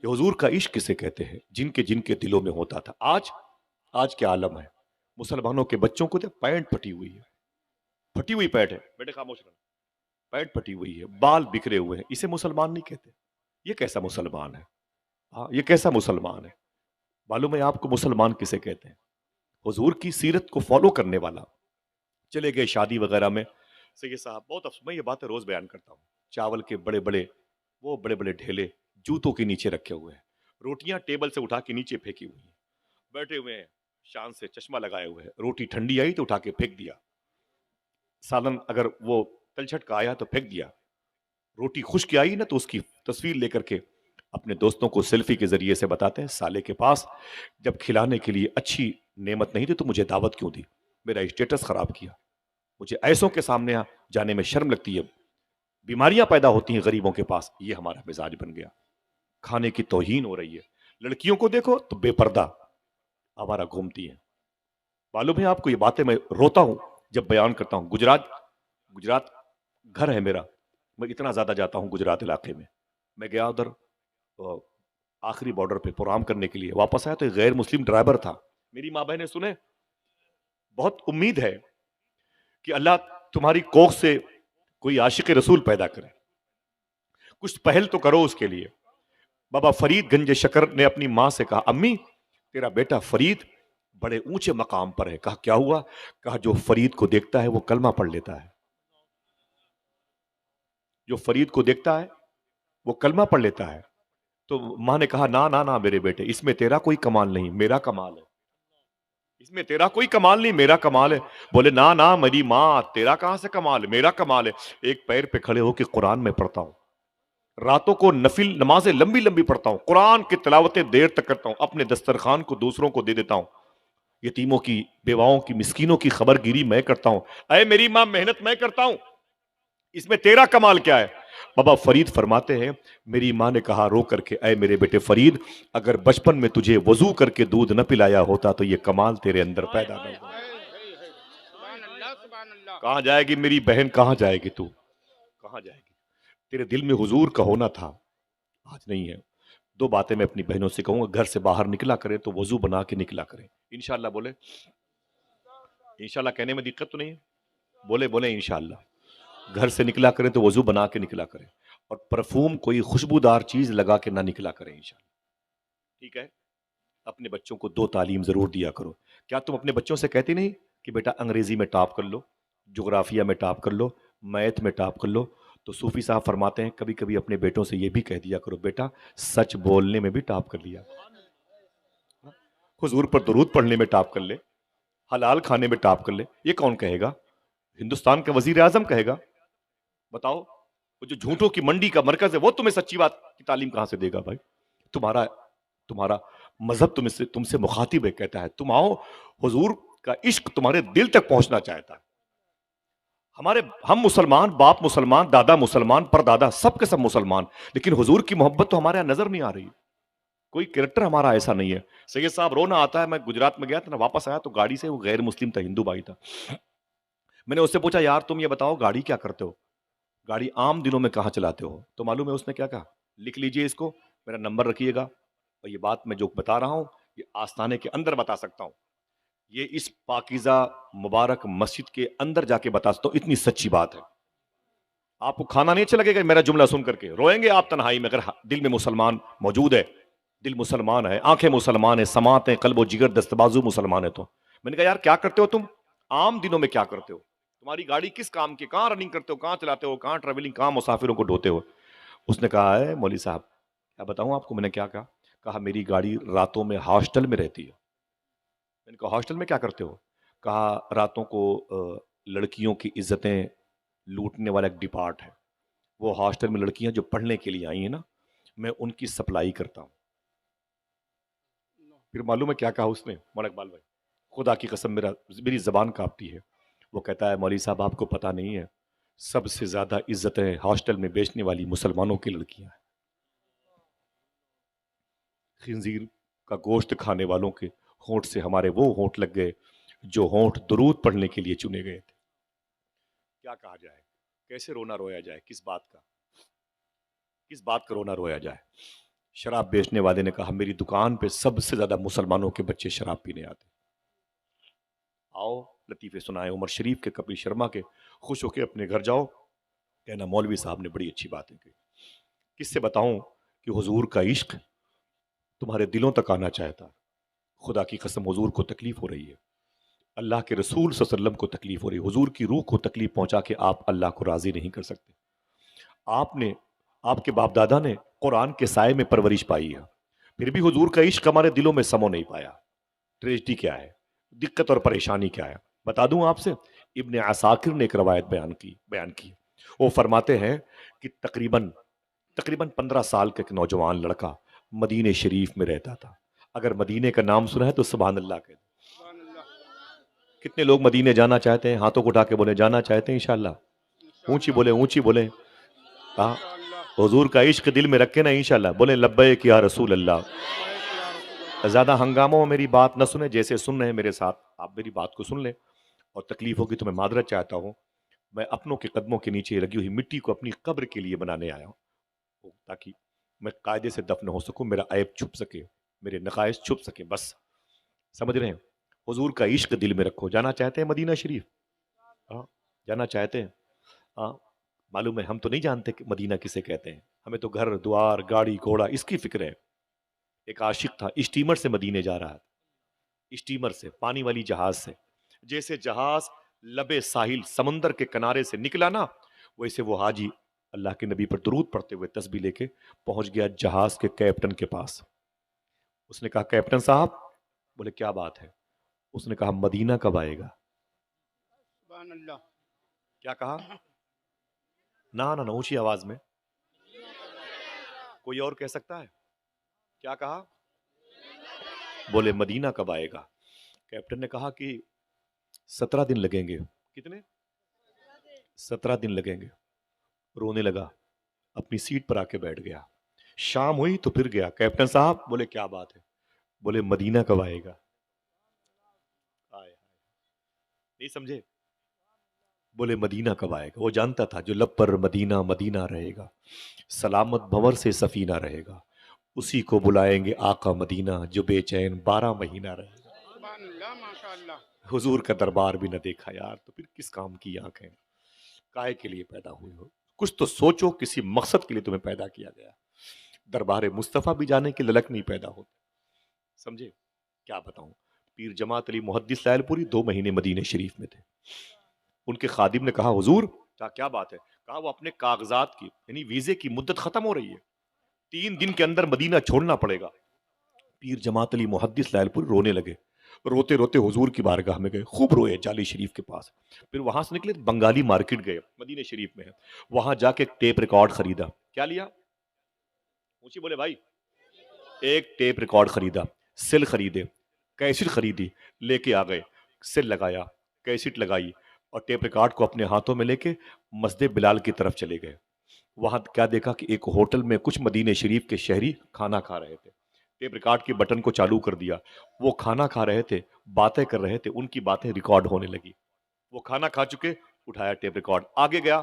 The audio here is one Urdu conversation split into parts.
یہ حضور کا عشق کسے کہتے ہیں؟ جن کے دلوں میں ہوتا تھا. آج کیا عالم ہے. مسلمانوں کے بچوں کو پینٹ پھٹی ہوئی ہے، پھٹی ہوئی پینٹ ہے، بیٹے خاموش رہنا، پینٹ پھٹی ہوئی ہے، بال بکھرے ہوئے ہیں، اسے مسلمان نہیں کہتے. یہ کیسا مسلمان ہے؟ ہاں، یہ کیسا مسلمان ہے؟ معلوم ہے آپ کو مسلمان کسے کہتے ہیں؟ حضور کی سیرت کو فالو کرنے والا. چلے گئے شادی وغیرہ میں، سید صاحب بہت افسوس، میں یہ باتیں روز بیان کرتا ہوں، چاول کے بڑے بڑے ڈھیلے جوتوں کے نیچے رکھے ہوئے ہیں، روٹیاں ٹیبل سے اٹھا کے نیچے پھینکی ہوئی ہیں، بیٹھے ہوئے ہیں شان سے چشمہ لگائے ہوئے ہیں، روٹی ٹھنڈی آئی تو اٹھا کے پھینک دیا، سالن اگر وہ تلچھٹ کا آیا تو پھینک دیا، روٹی خشک آئی نا تو اس کی تصویر لے کر کے اپنے دوستوں کو سیلفی کے ذریعے سے بتاتے ہیں سالے کے پاس جب کھلانے کے لیے اچھی نعمت نہیں تھی تو مجھے دعوت کیوں دی، میرا اسٹیٹس خراب کیا، مجھے ایسوں کے سامنے جانے میں شرم لگتی ہے، بیماریاں پیدا ہوتی ہیں غریبوں کے پاس. یہ ہمارا مزاج بن گیا، کھانے کی توہین ہو رہی ہے. لڑکیوں کو دیکھو تو بے پردہ ہمارا گھومتی ہیں. معلوم ہے آپ کو یہ باتیں میں روتا ہوں جب بیان کرتا ہوں. گجرات گھر ہے میرا، میں اتنا زیادہ جاتا ہوں گجرات علاقے میں. میں گیا ادھر آخری بارڈر پہ پروگرام کرنے کے لیے، واپس آیا تو ایک غیر مسلم ڈرائیور تھا. میری ماں بہنیں سنے، بہت امید ہے کہ اللہ تمہاری کوکھ سے کوئی عاشق رسول پیدا کرے، کچھ پہل تو کرو اس کے لیے. بابا فرید گنج شکر نے اپنی ماں سے کہا امی تیرا بیٹا فرید بڑے اونچے مقام پر ہے. کہا کیا ہوا؟ کہا جو فرید کو دیکھتا ہے وہ کلمہ پڑھ لیتا ہے، جو فرید کو دیکھتا ہے وہ کلمہ پڑھ لیتا ہے. تو ماں نے کہا نہ میرے بیٹے، اس میں تیرا کوئی کمال نہیں، میرا کمال ہے، اس میں تیرا کوئی کمال نہیں، میرا کمال ہے. بولے نہ میری ماں تیرا کہاں سے کمال ہے، میرا کمال ہے. ایک پیر پہ کھڑے ہو کے قرآن میں پڑھتا ہوں، راتوں کو نفل نمازیں لمبی لمبی پڑھتا ہوں، قرآن کی تلاوتیں دیر تک کرتا ہوں، اپنے دسترخوان کو دوسروں کو دے دیتا ہوں، یتیموں کی، بیواؤں کی، مسکینوں کی خبر گیری میں کرتا ہوں. اے میری ماں محنت میں کرتا ہوں، اس میں تیرا کمال کیا ہے؟ بابا فرید فرماتے ہیں میری ماں نے کہا رو کر کے اے میرے بیٹے فرید اگر بچپن میں تجھے وضو کر کے دودھ نہ پلایا ہوتا تو یہ کمال تیرے اندر پیدا نہ ہوتا. کہاں جائے گی میری بہن، کہاں جائے گی تو، کہاں جائے گی؟ تیرے دل میں حضور کا ہونا تھا، آج نہیں ہے. دو باتیں میں اپنی بہنوں سے کہوں گا، گھر سے باہر نکلا کرے تو وضو بنا کے نکلا کرے. انشاءاللہ بولے، انشاءاللہ کہنے میں دقت تو نہیں ہے؟ بولے انشاءاللہ. گھر سے نکلا کرے تو وضو بنا کے نکلا کرے، اور پرفیوم کوئی خوشبودار چیز لگا کے نہ نکلا کرے انشاءاللہ. ٹھیک ہے؟ اپنے بچوں کو دو تعلیم ضرور دیا کرو. کیا تم اپنے بچوں سے کہتے نہیں کہ بیٹا انگریزی میں ٹاپ کر لو، جغرافیہ میں ٹاپ کر لو، میتھ میں ٹاپ کر لو؟ تو صوفی صاحب فرماتے ہیں کبھی کبھی اپنے بیٹوں سے یہ بھی کہہ دیا کرو بیٹا سچ بولنے میں بھی ٹاپ کر لیا، حضور پر درود پڑھنے میں ٹاپ کر لے، حلال کھانے میں ٹاپ کر لے. یہ کون کہے گا؟ ہندوستان کا وزیر اعظم کہے گا. بتاؤ وہ جو جھوٹوں کی منڈی کا مرکز ہے وہ تمہیں سچی بات کی تعلیم کہاں سے دے گا بھائی؟ تمہارا مذہب تم سے مخاطب ہے، کہتا ہے تم آؤ، حضور کا عشق تمہارے دل تک پہنچنا چاہتا ہے. ہم مسلمان، باپ مسلمان، دادا مسلمان، پر دادا سب کے سب مسلمان، لیکن حضور کی محبت تو ہمارے یہاں نظر نہیں آ رہی. کوئی کریکٹر ہمارا ایسا نہیں ہے. سید صاحب رونا آتا ہے، میں گجرات میں گیا تھا نا، واپس آیا تو گاڑی سے وہ غیر مسلم تھا، ہندو بھائی تھا. میں نے اس سے پوچھا یار تم یہ بتاؤ گاڑی کیا کرتے ہو، گاڑی عام دنوں میں کہاں چلاتے ہو؟ تو معلوم ہے اس نے کیا کہا؟ لکھ لیجئے اس کو، میرا نمبر رکھیے گا، اور یہ بات میں جو بتا رہا ہوں یہ آستانے کے اندر بتا سکتا ہوں، یہ اس پاکیزہ مبارک مسجد کے اندر جا کے بتا سکتا ہوں، اتنی سچی بات ہے. آپ کو کھانا نہیں اچھا لگے گا میرا جملہ سن کر کے، روئیں گے آپ تنہائی میں. اگر دل میں مسلمان موجود ہے، دل مسلمان ہے، آنکھیں مسلمان ہے، سماعت ہے، قلب و جگر دست بازو مسلمان ہے. تو میں نے کہا یار کیا کرتے ہو تم عام دنوں میں، کیا کرتے ہو؟ تمہاری گاڑی کس کام کی، کہاں رننگ کرتے ہو، کہاں چلاتے ہو، کہاں ٹریولنگ، کہاں مسافروں کو ڈھوتے ہو؟ اس نے کہا ہے مولوی صاحب کیا بتاؤں آپ کو. میں نے کیا کہا؟ کہا میری گاڑی راتوں میں ہاسٹل میں رہتی ہے. میں نے کہا ہاسٹل میں کیا کرتے ہو؟ کہا راتوں کو لڑکیوں کی عزتیں لوٹنے والا ایک ڈپارٹ ہے، وہ ہاسٹل میں لڑکیاں جو پڑھنے کے لیے آئی ہیں نا، میں ان کی سپلائی کرتا ہوں. پھر معلوم ہے کیا کہا اس نے مولانا اقبال بھائی، خدا کی قسم میری زبان کانپتی ہے. وہ کہتا ہے مولوی صاحب آپ کو پتہ نہیں ہے سب سے زیادہ عزتیں ہاسٹل میں بیچنے والی مسلمانوں کی لڑکیاں ہیں. خنزیر کا گوشت کھانے والوں کے ہونٹ سے ہمارے وہ ہونٹ لگ گئے جو ہونٹ درود پڑھنے کے لیے چنے گئے تھے. کیا کہا جائے، کیسے رونا رویا جائے، کس بات کا رونا رویا جائے. شراب بیچنے والے نے کہا میری دکان پہ سب سے زیادہ مسلمانوں کے بچے شراب پینے آتے، آؤ لطیفے سنائے عمر شریف کے، کپل شرما کے، خوش ہو کے اپنے گھر جاؤ، کہنا مولوی صاحب نے بڑی اچھی باتیں کہی۔ کس سے بتاؤں کہ حضور کا عشق تمہارے دلوں تک آنا چاہتا، خدا کی قسم حضور کو تکلیف ہو رہی ہے، اللہ کے رسول صلی اللہ علیہ وسلم کو تکلیف ہو رہی ہے، حضور کی روح کو تکلیف پہنچا کے آپ اللہ کو راضی نہیں کر سکتے۔ آپ نے، آپ کے باپ دادا نے قرآن کے سائے میں پرورش پائی ہے، پھر بھی حضور کا عشق ہمارے دلوں میں سمو نہیں پایا۔ ٹریجڈی کیا ہے، دقت اور پریشانی کیا ہے، بتا دوں آپ سے۔ ابن عساکر نے ایک روایت بیان کی، وہ فرماتے ہیں کہ تقریباً 15 سال کا ایک نوجوان لڑکا مدینہ شریف میں رہتا تھا۔ اگر مدینے کا نام سنا ہے تو سبحان اللہ کہہ دیں۔ کتنے لوگ مدینے جانا چاہتے ہیں؟ ہاتھوں کو اٹھا کے بولے جانا چاہتے ہیں انشاءاللہ، اونچی بولے، اونچی بولے۔ ہاں، حضور کا عشق دل میں رکھے نا انشاءاللہ، بولے لبیک یا رسول اللہ۔ زیادہ ہنگاموں میں میری بات نہ سنیں، جیسے سن رہے ہیں میرے ساتھ آپ میری بات کو سن لیں، اور تکلیف ہوگی تو میں معذرت چاہتا ہوں۔ میں اپنوں کے قدموں کے نیچے لگی ہوئی مٹی کو اپنی قبر کے لیے بنانے آیا ہوں، تاکہ میں قاعدے سے دفن ہو سکوں، میرا عیب چھپ سکے، میرے نقائص چھپ سکے، بس سمجھ رہے ہیں؟ حضور کا عشق دل میں رکھو۔ جانا چاہتے ہیں مدینہ شریف؟ ہاں، جانا چاہتے ہیں؟ ہاں، معلوم ہے ہم تو نہیں جانتے کہ مدینہ کسے کہتے ہیں، ہمیں تو گھر دوار گاڑی گھوڑا اس کی فکر ہے۔ ایک عاشق تھا، اسٹیمر سے مدینے جا رہا تھا، اسٹیمر سے، پانی والی جہاز سے۔ جیسے جہاز لبے ساحل سمندر کے کنارے سے نکلا نا، ویسے وہ حاجی اللہ کے نبی پر درود پڑھتے ہوئے تسبیح لے کے پہنچ گیا جہاز کے کیپٹن کے پاس۔ اس نے کہا کیپٹن صاحب، بولے کیا بات ہے؟ اس نے کہا مدینہ کب آئے گا؟ سبحان اللہ۔ کیا کہا؟ نہ اونچی آواز میں، کوئی اور کہہ سکتا ہے؟ کیا کہا؟ بولے مدینہ کب آئے گا؟ کیپٹن نے کہا کہ 17 دن لگیں گے۔ کتنے؟ 17 دن لگیں گے۔ رونے لگا، اپنی سیٹ پر آ کے بیٹھ گیا۔ شام ہوئی تو پھر گیا، کیپٹن صاحب، بولے کیا بات ہے؟ بولے مدینہ کب آئے گا؟ آئے نہیں سمجھے؟ بولے مدینہ کب آئے گا؟ وہ جانتا تھا جو لب پر مدینہ مدینہ رہے گا، سلامت بھنور سے سفینہ رہے گا، اسی کو بلائیں گے آقا مدینہ جو بے چین 12 مہینہ رہے گا۔ سبحان اللہ، ماشاء اللہ۔ حضور کا دربار بھی نہ دیکھا یار تو پھر کس کام کی آنکھیں؟ کائے کے لیے پیدا ہوئی ہو؟ کچھ تو سوچو، کسی مقصد کے لیے تمہیں پیدا کیا گیا۔ دربار مصطفیٰ بھی جانے کی للک نہیں پیدا ہوتی، سمجھے؟ کیا بتاؤں، پیر جماعت علی محدث لائل پوری 2 مہینے مدینہ شریف میں تھے۔ ان کے خادم نے کہا حضور کیا بات ہے؟ کہا وہ اپنے کاغذات کی یعنی ویزے کی مدت ختم ہو رہی ہے، 3 دن کے اندر مدینہ چھوڑنا پڑے گا۔ پیر جماعت علی محدث لائل پوری رونے لگے، روتے روتے حضور کی بارگاہ میں گئے، خوب روئے جالی شریف کے پاس۔ پھر وہاں سے نکلے بنگالی مارکیٹ گئے، مدینہ شریف میں ہے، وہاں جا کے ٹیپ ریکارڈ خریدا۔ کیا لیا؟ اونچی بولے بھائی۔ ایک ٹیپ ریکارڈ خریدا، سل خریدے، کیسٹ خریدی، لے کے آ گئے، سل لگایا، کیسٹ لگائی، اور ٹیپ ریکارڈ کو اپنے ہاتھوں میں لے کے مسجد بلال کی طرف چلے گئے۔ وہاں کیا دیکھا کہ ایک ہوٹل میں کچھ مدینہ شریف کے شہری کھانا کھا رہے تھے۔ ٹیپ ریکارڈ کے بٹن کو چالو کر دیا، وہ کھانا کھا رہے تھے، باتیں کر رہے تھے، ان کی باتیں ریکارڈ ہونے لگی۔ وہ کھانا کھا چکے، اٹھایا ٹیپ ریکارڈ، آگے گیا،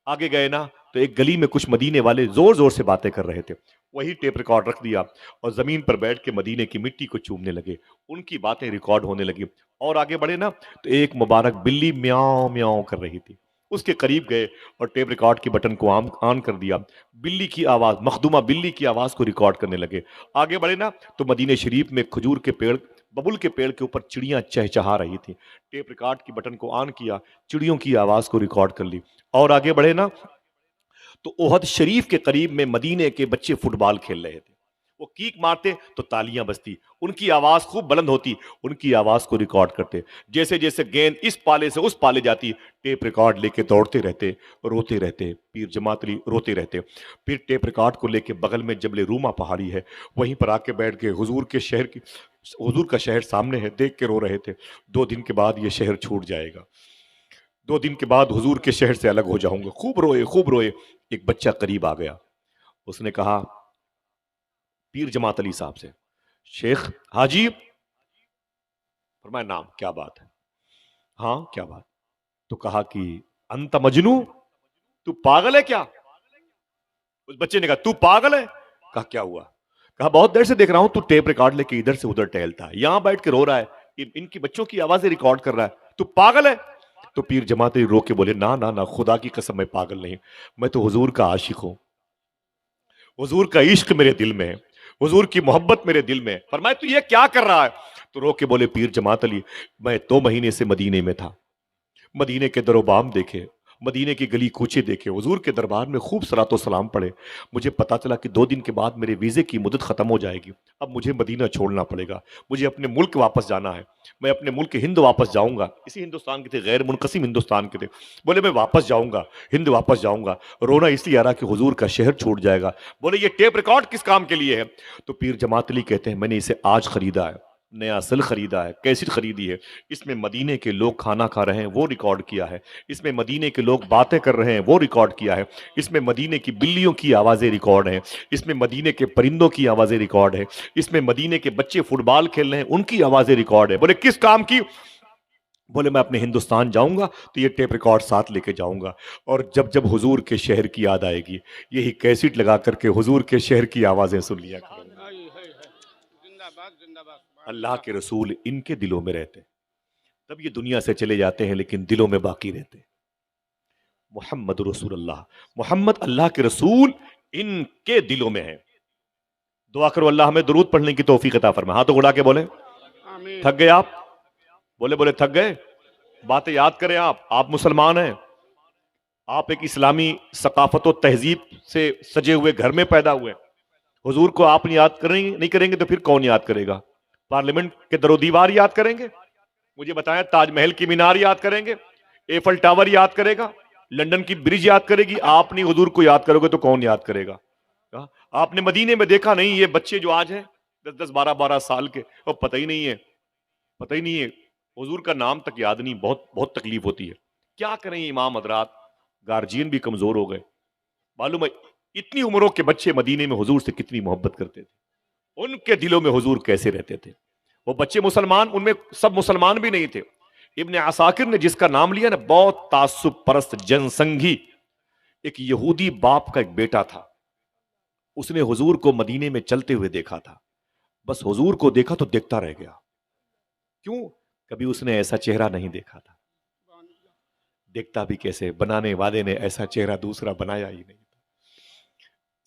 آگے گئے نا تو ایک گلی میں کچھ مدینے والے زور زور سے باتیں کر رہے تھے، وہی ٹیپ ریکارڈ رکھ دیا اور زمین پر بیٹھ کے مدینے کی مٹی کو چومنے لگے، ان کی باتیں ریکارڈ ہونے لگی۔ اور آگے بڑھے نا تو ایک مبارک بلی میاؤں میاؤں کر رہی تھی، اس کے قریب گئے اور ٹیپ ریکارڈ کے بٹن کو آن کر دیا، بلی کی آواز، مخدومہ بلی کی آواز کو ریکارڈ کرنے لگے۔ آگے بڑھے نا تو مدینہ شریف میں کھجور کے پیڑ، ببول کے پیڑ کے اوپر چڑیاں چہچہا رہی تھی، ٹیپ ریکارڈ کی بٹن کو آن کیا، چڑیوں کی آواز کو ریکارڈ کر لی۔ اور آگے بڑھے نا تو احد شریف کے قریب میں مدینے کے بچے فٹ بال کھیل رہے تھے، وہ کیک مارتے تو تالیاں بجتی، ان کی آواز خوب بلند ہوتی، ان کی آواز کو ریکارڈ کرتے، جیسے جیسے گیند اس پالے سے اس پالے جاتی، ٹیپ ریکارڈ لے کے دوڑتے رہتے، روتے رہتے، پیر جماعت علی روتے رہتے۔ پھر ٹیپ ریکارڈ کو لے کے بغل میں جبل روما پہاڑی ہے، وہیں پر آ کے بیٹھ گئے، حضور کا شہر سامنے ہے، دیکھ کے رو رہے تھے، 2 دن کے بعد یہ شہر چھوٹ جائے گا، 2 دن کے بعد حضور کے شہر سے الگ ہو جاؤں گا۔ خوب روئے، خوب روئے۔ ایک بچہ قریب آ گیا، اس نے کہا پیر جماعت علی صاحب سے، شیخ حاجی، فرمایا نام، کیا بات ہے؟ ہاں کیا بات؟ تو کہا کہ انت مجنو، تو پاگل ہے کیا؟ اس بچے نے کہا تو پاگل ہے؟ کہا کیا ہوا؟ کہا بہت دیر سے دیکھ رہا ہوں تو ٹیپ ریکارڈ لے کے ادھر سے ادھر ٹہلتا ہے، یہاں بیٹھ کے رو رہا ہے، ان کی بچوں کی آوازیں ریکارڈ کر رہا ہے، تو پاگل ہے؟ تو پیر جماعت رو کے بولے نا نا نا، خدا کی قسم میں پاگل نہیں، میں تو حضور کا عاشق ہوں، حضور کا عشق میرے دل میں ہے، حضور کی محبت میرے دل میں ہے۔ فرمایا تو یہ کیا کر رہا ہے؟ تو رو کے بولے پیر جماعت علی، میں 2 مہینے سے مدینے میں تھا، مدینے کے در و بام دیکھے، مدینے کی گلی کوچے دیکھے، حضور کے دربار میں خوب صلاۃ و سلام پڑھے، مجھے پتا چلا کہ 2 دن کے بعد میرے ویزے کی مدت ختم ہو جائے گی، اب مجھے مدینہ چھوڑنا پڑے گا، مجھے اپنے ملک واپس جانا ہے، میں اپنے ملک ہند واپس جاؤں گا۔ اسی ہندوستان کے تھے، غیر منقسم ہندوستان کے تھے، بولے میں واپس جاؤں گا، ہند واپس جاؤں گا، رونا اس لیے آ رہا کہ حضور کا شہر چھوٹ جائے گا۔ بولے یہ ٹیپ ریکارڈ کس کام کے لیے ہے؟ تو پیر جماعت علی کہتے ہیں میں نے اسے آج خریدا ہے، نیا سل خریدا ہے، کیسٹ خریدی ہے، اس میں مدینے کے لوگ کھانا کھا رہے ہیں وہ ریکارڈ کیا ہے، اس میں مدینے کے لوگ باتیں کر رہے ہیں وہ ریکارڈ کیا ہے، اس میں مدینے کی بلیوں کی آوازیں ریکارڈ ہیں، اس میں مدینے کے پرندوں کی آوازیں ریکارڈ ہیں، اس میں مدینے کے بچے فٹ بال کھیل رہے ہیں ان کی آوازیں ریکارڈ ہے۔ بولے کس کام کی؟ بولے میں اپنے ہندوستان جاؤں گا تو یہ ٹیپ ریکارڈ ساتھ لے کے جاؤں گا، اور جب جب حضور کے شہر کی یاد آئے گی یہی کیسٹ لگا کر کے حضور کے شہر کی آوازیں سن لیا کروں گا۔ زندہ باد زندہ باد سبحان اللہ اللہ۔ کے رسول ان کے دلوں میں رہتے، تب یہ دنیا سے چلے جاتے ہیں لیکن دلوں میں باقی رہتے۔ محمد رسول اللہ، محمد اللہ کے رسول ان کے دلوں میں ہیں۔ دعا کرو اللہ ہمیں درود پڑھنے کی توفیق عطا فرمائے۔ ہاتھوں کو اڑا کے بولے آمین۔ تھک گئے آپ؟ بولے تھک گئے؟ باتیں یاد کریں، آپ مسلمان ہیں، آپ ایک اسلامی ثقافت و تہذیب سے سجے ہوئے گھر میں پیدا ہوئے، حضور کو آپ نہیں کریں گے تو پھر کون یاد کرے گا؟ پارلیمنٹ کے در و دیوار یاد کریں گے؟ مجھے بتائیں، تاج محل کی مینار یاد کریں گے؟ ایفل ٹاور یاد کرے گا؟ لندن کی برج یاد کرے گی؟ آپ نہیں حضور کو یاد کرو گے تو کون یاد کرے گا؟ آپ نے مدینے میں دیکھا نہیں یہ بچے جو آج ہیں 10 12 12 سال کے، وہ پتہ ہی نہیں ہے حضور کا نام تک یاد نہیں، بہت تکلیف ہوتی ہے۔ کیا کریں امام حضرات، گارجین بھی کمزور ہو گئے، معلوم ہے اتنی عمروں کے بچے مدینے میں حضور سے کتنی محبت کرتے تھے، ان کے دلوں میں حضور کیسے رہتے تھے۔ وہ بچے مسلمان، ان میں سب مسلمان بھی نہیں تھے۔ ابن عساکر نے جس کا نام لیا نا، بہت تعصب پرست جن سنگھی، ایک یہودی باپ کا ایک بیٹا تھا، اس نے حضور کو مدینے میں چلتے ہوئے دیکھا تھا، بس حضور کو دیکھا تو دیکھتا رہ گیا۔ کیوں؟ کبھی اس نے ایسا چہرہ نہیں دیکھا تھا، دیکھتا بھی کیسے، بنانے والے نے ایسا چہرہ دوسرا بنایا ہی نہیں۔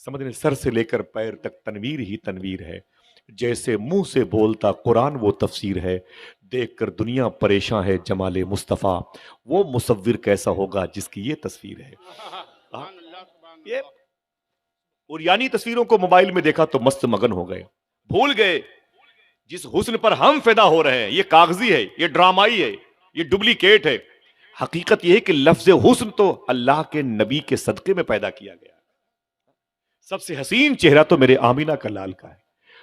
سمجھ رہے، سر سے لے کر پیر تک تنویر ہی تنویر ہے، جیسے منہ سے بولتا قرآن وہ تفسیر ہے، دیکھ کر دنیا پریشاں ہے جمال مصطفیٰ، وہ مصور کیسا ہوگا جس کی یہ تصویر ہے۔ سبحان اللہ سبحان یہ اللہ۔ اوریانی تصویروں کو موبائل میں دیکھا تو مست مگن ہو گئے، بھول گئے جس حسن پر ہم فدا ہو رہے ہیں یہ کاغذی ہے، یہ ڈرامائی ہے، یہ ڈپلیکیٹ ہے۔ حقیقت یہ ہے کہ لفظ حسن تو اللہ کے نبی کے صدقے میں پیدا کیا گیا۔ سب سے حسین چہرہ تو میرے آمینہ کا لال کا ہے،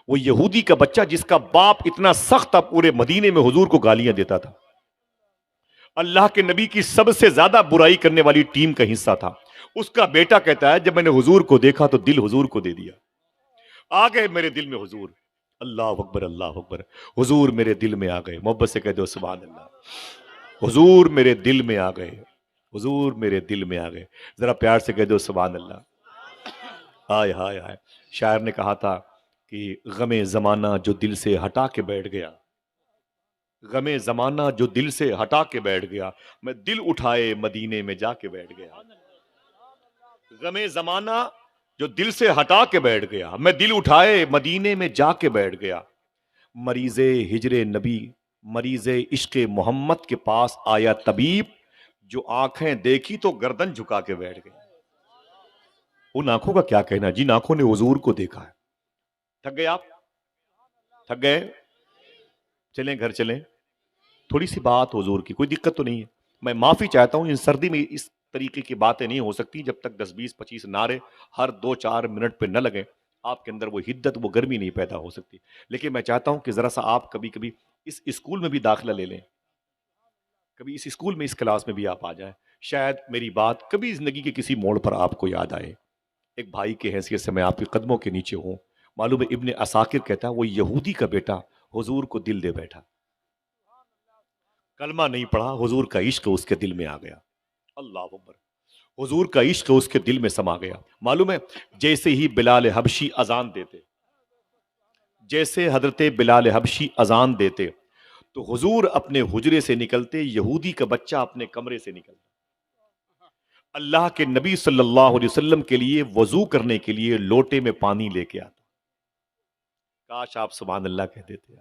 وہ یہودی کا بچہ جس کا باپ اتنا سخت تھا، پورے مدینے میں حضور کو گالیاں دیتا تھا، اللہ کے نبی کی سب سے زیادہ برائی کرنے والی ٹیم کا حصہ تھا۔ اس کا بیٹا کہتا ہے جب میں نے حضور کو دیکھا تو دل حضور کو دے دیا، آ گئے میرے دل میں حضور۔ اللہ اکبر اللہ اکبر، حضور میرے دل میں آ گئے، محبت سے کہہ دو سبحان اللہ۔ حضور میرے دل میں آ گئے، حضور میرے دل میں آ گئے، ذرا پیار سے کہہ دو سبحان اللہ۔ ہائے ہائے ہائے، شاعر نے کہا تھا کہ غم زمانہ جو دل سے ہٹا کے بیٹھ گیا، غم زمانہ جو دل سے ہٹا کے بیٹھ گیا، میں دل اٹھائے مدینے میں جا کے بیٹھ گیا۔ غم زمانہ جو دل سے ہٹا کے بیٹھ گیا، میں دل اٹھائے مدینے میں جا کے بیٹھ گیا۔ مریض ہجر نبی، مریض عشق محمد کے پاس آیا طبیب، جو آنکھیں دیکھی تو گردن جھکا کے بیٹھ گیا۔ ان آنکھوں کا کیا کہنا، جن آنکھوں نے حضور کو دیکھا ہے۔ تھک گئے آپ؟ تھک گئے؟ چلیں گھر چلیں، تھوڑی سی بات حضور کی، کوئی دقت تو نہیں ہے۔ میں معافی چاہتا ہوں، ان سردی میں اس طریقے کی باتیں نہیں ہو سکتی جب تک 10 20 25 نعرے ہر 2 4 منٹ پہ نہ لگیں، آپ کے اندر وہ حدت وہ گرمی نہیں پیدا ہو سکتی۔ لیکن میں چاہتا ہوں کہ ذرا سا آپ کبھی کبھی اس اسکول میں بھی داخلہ لے لیں، کبھی اس اسکول میں اس کلاس میں بھی آپ آ جائیں، شاید میری بات کبھی زندگی کے کسی موڑ پر آپ کو یاد آئے۔ ایک بھائی کی حیثیت سے میں آپ کے قدموں کے نیچے ہوں۔ معلوم ہے ابن عساکر کہتا ہے وہ یہودی کا بیٹا حضور کو دل دے بیٹھا، کلمہ نہیں پڑھا، حضور کا عشق اس کے دل میں آ گیا۔ اللہ اکبر، حضور کا عشق اس کے دل میں سما گیا. معلوم ہے جیسے ہی بلال حبشی اذان دیتے، جیسے حضرت بلال حبشی اذان دیتے تو حضور اپنے حجرے سے نکلتے، یہودی کا بچہ اپنے کمرے سے نکلتا، اللہ کے نبی صلی اللہ علیہ وسلم کے لیے وضو کرنے کے لیے لوٹے میں پانی لے کے آتا. کاش آپ سبحان اللہ کہہ دیتے.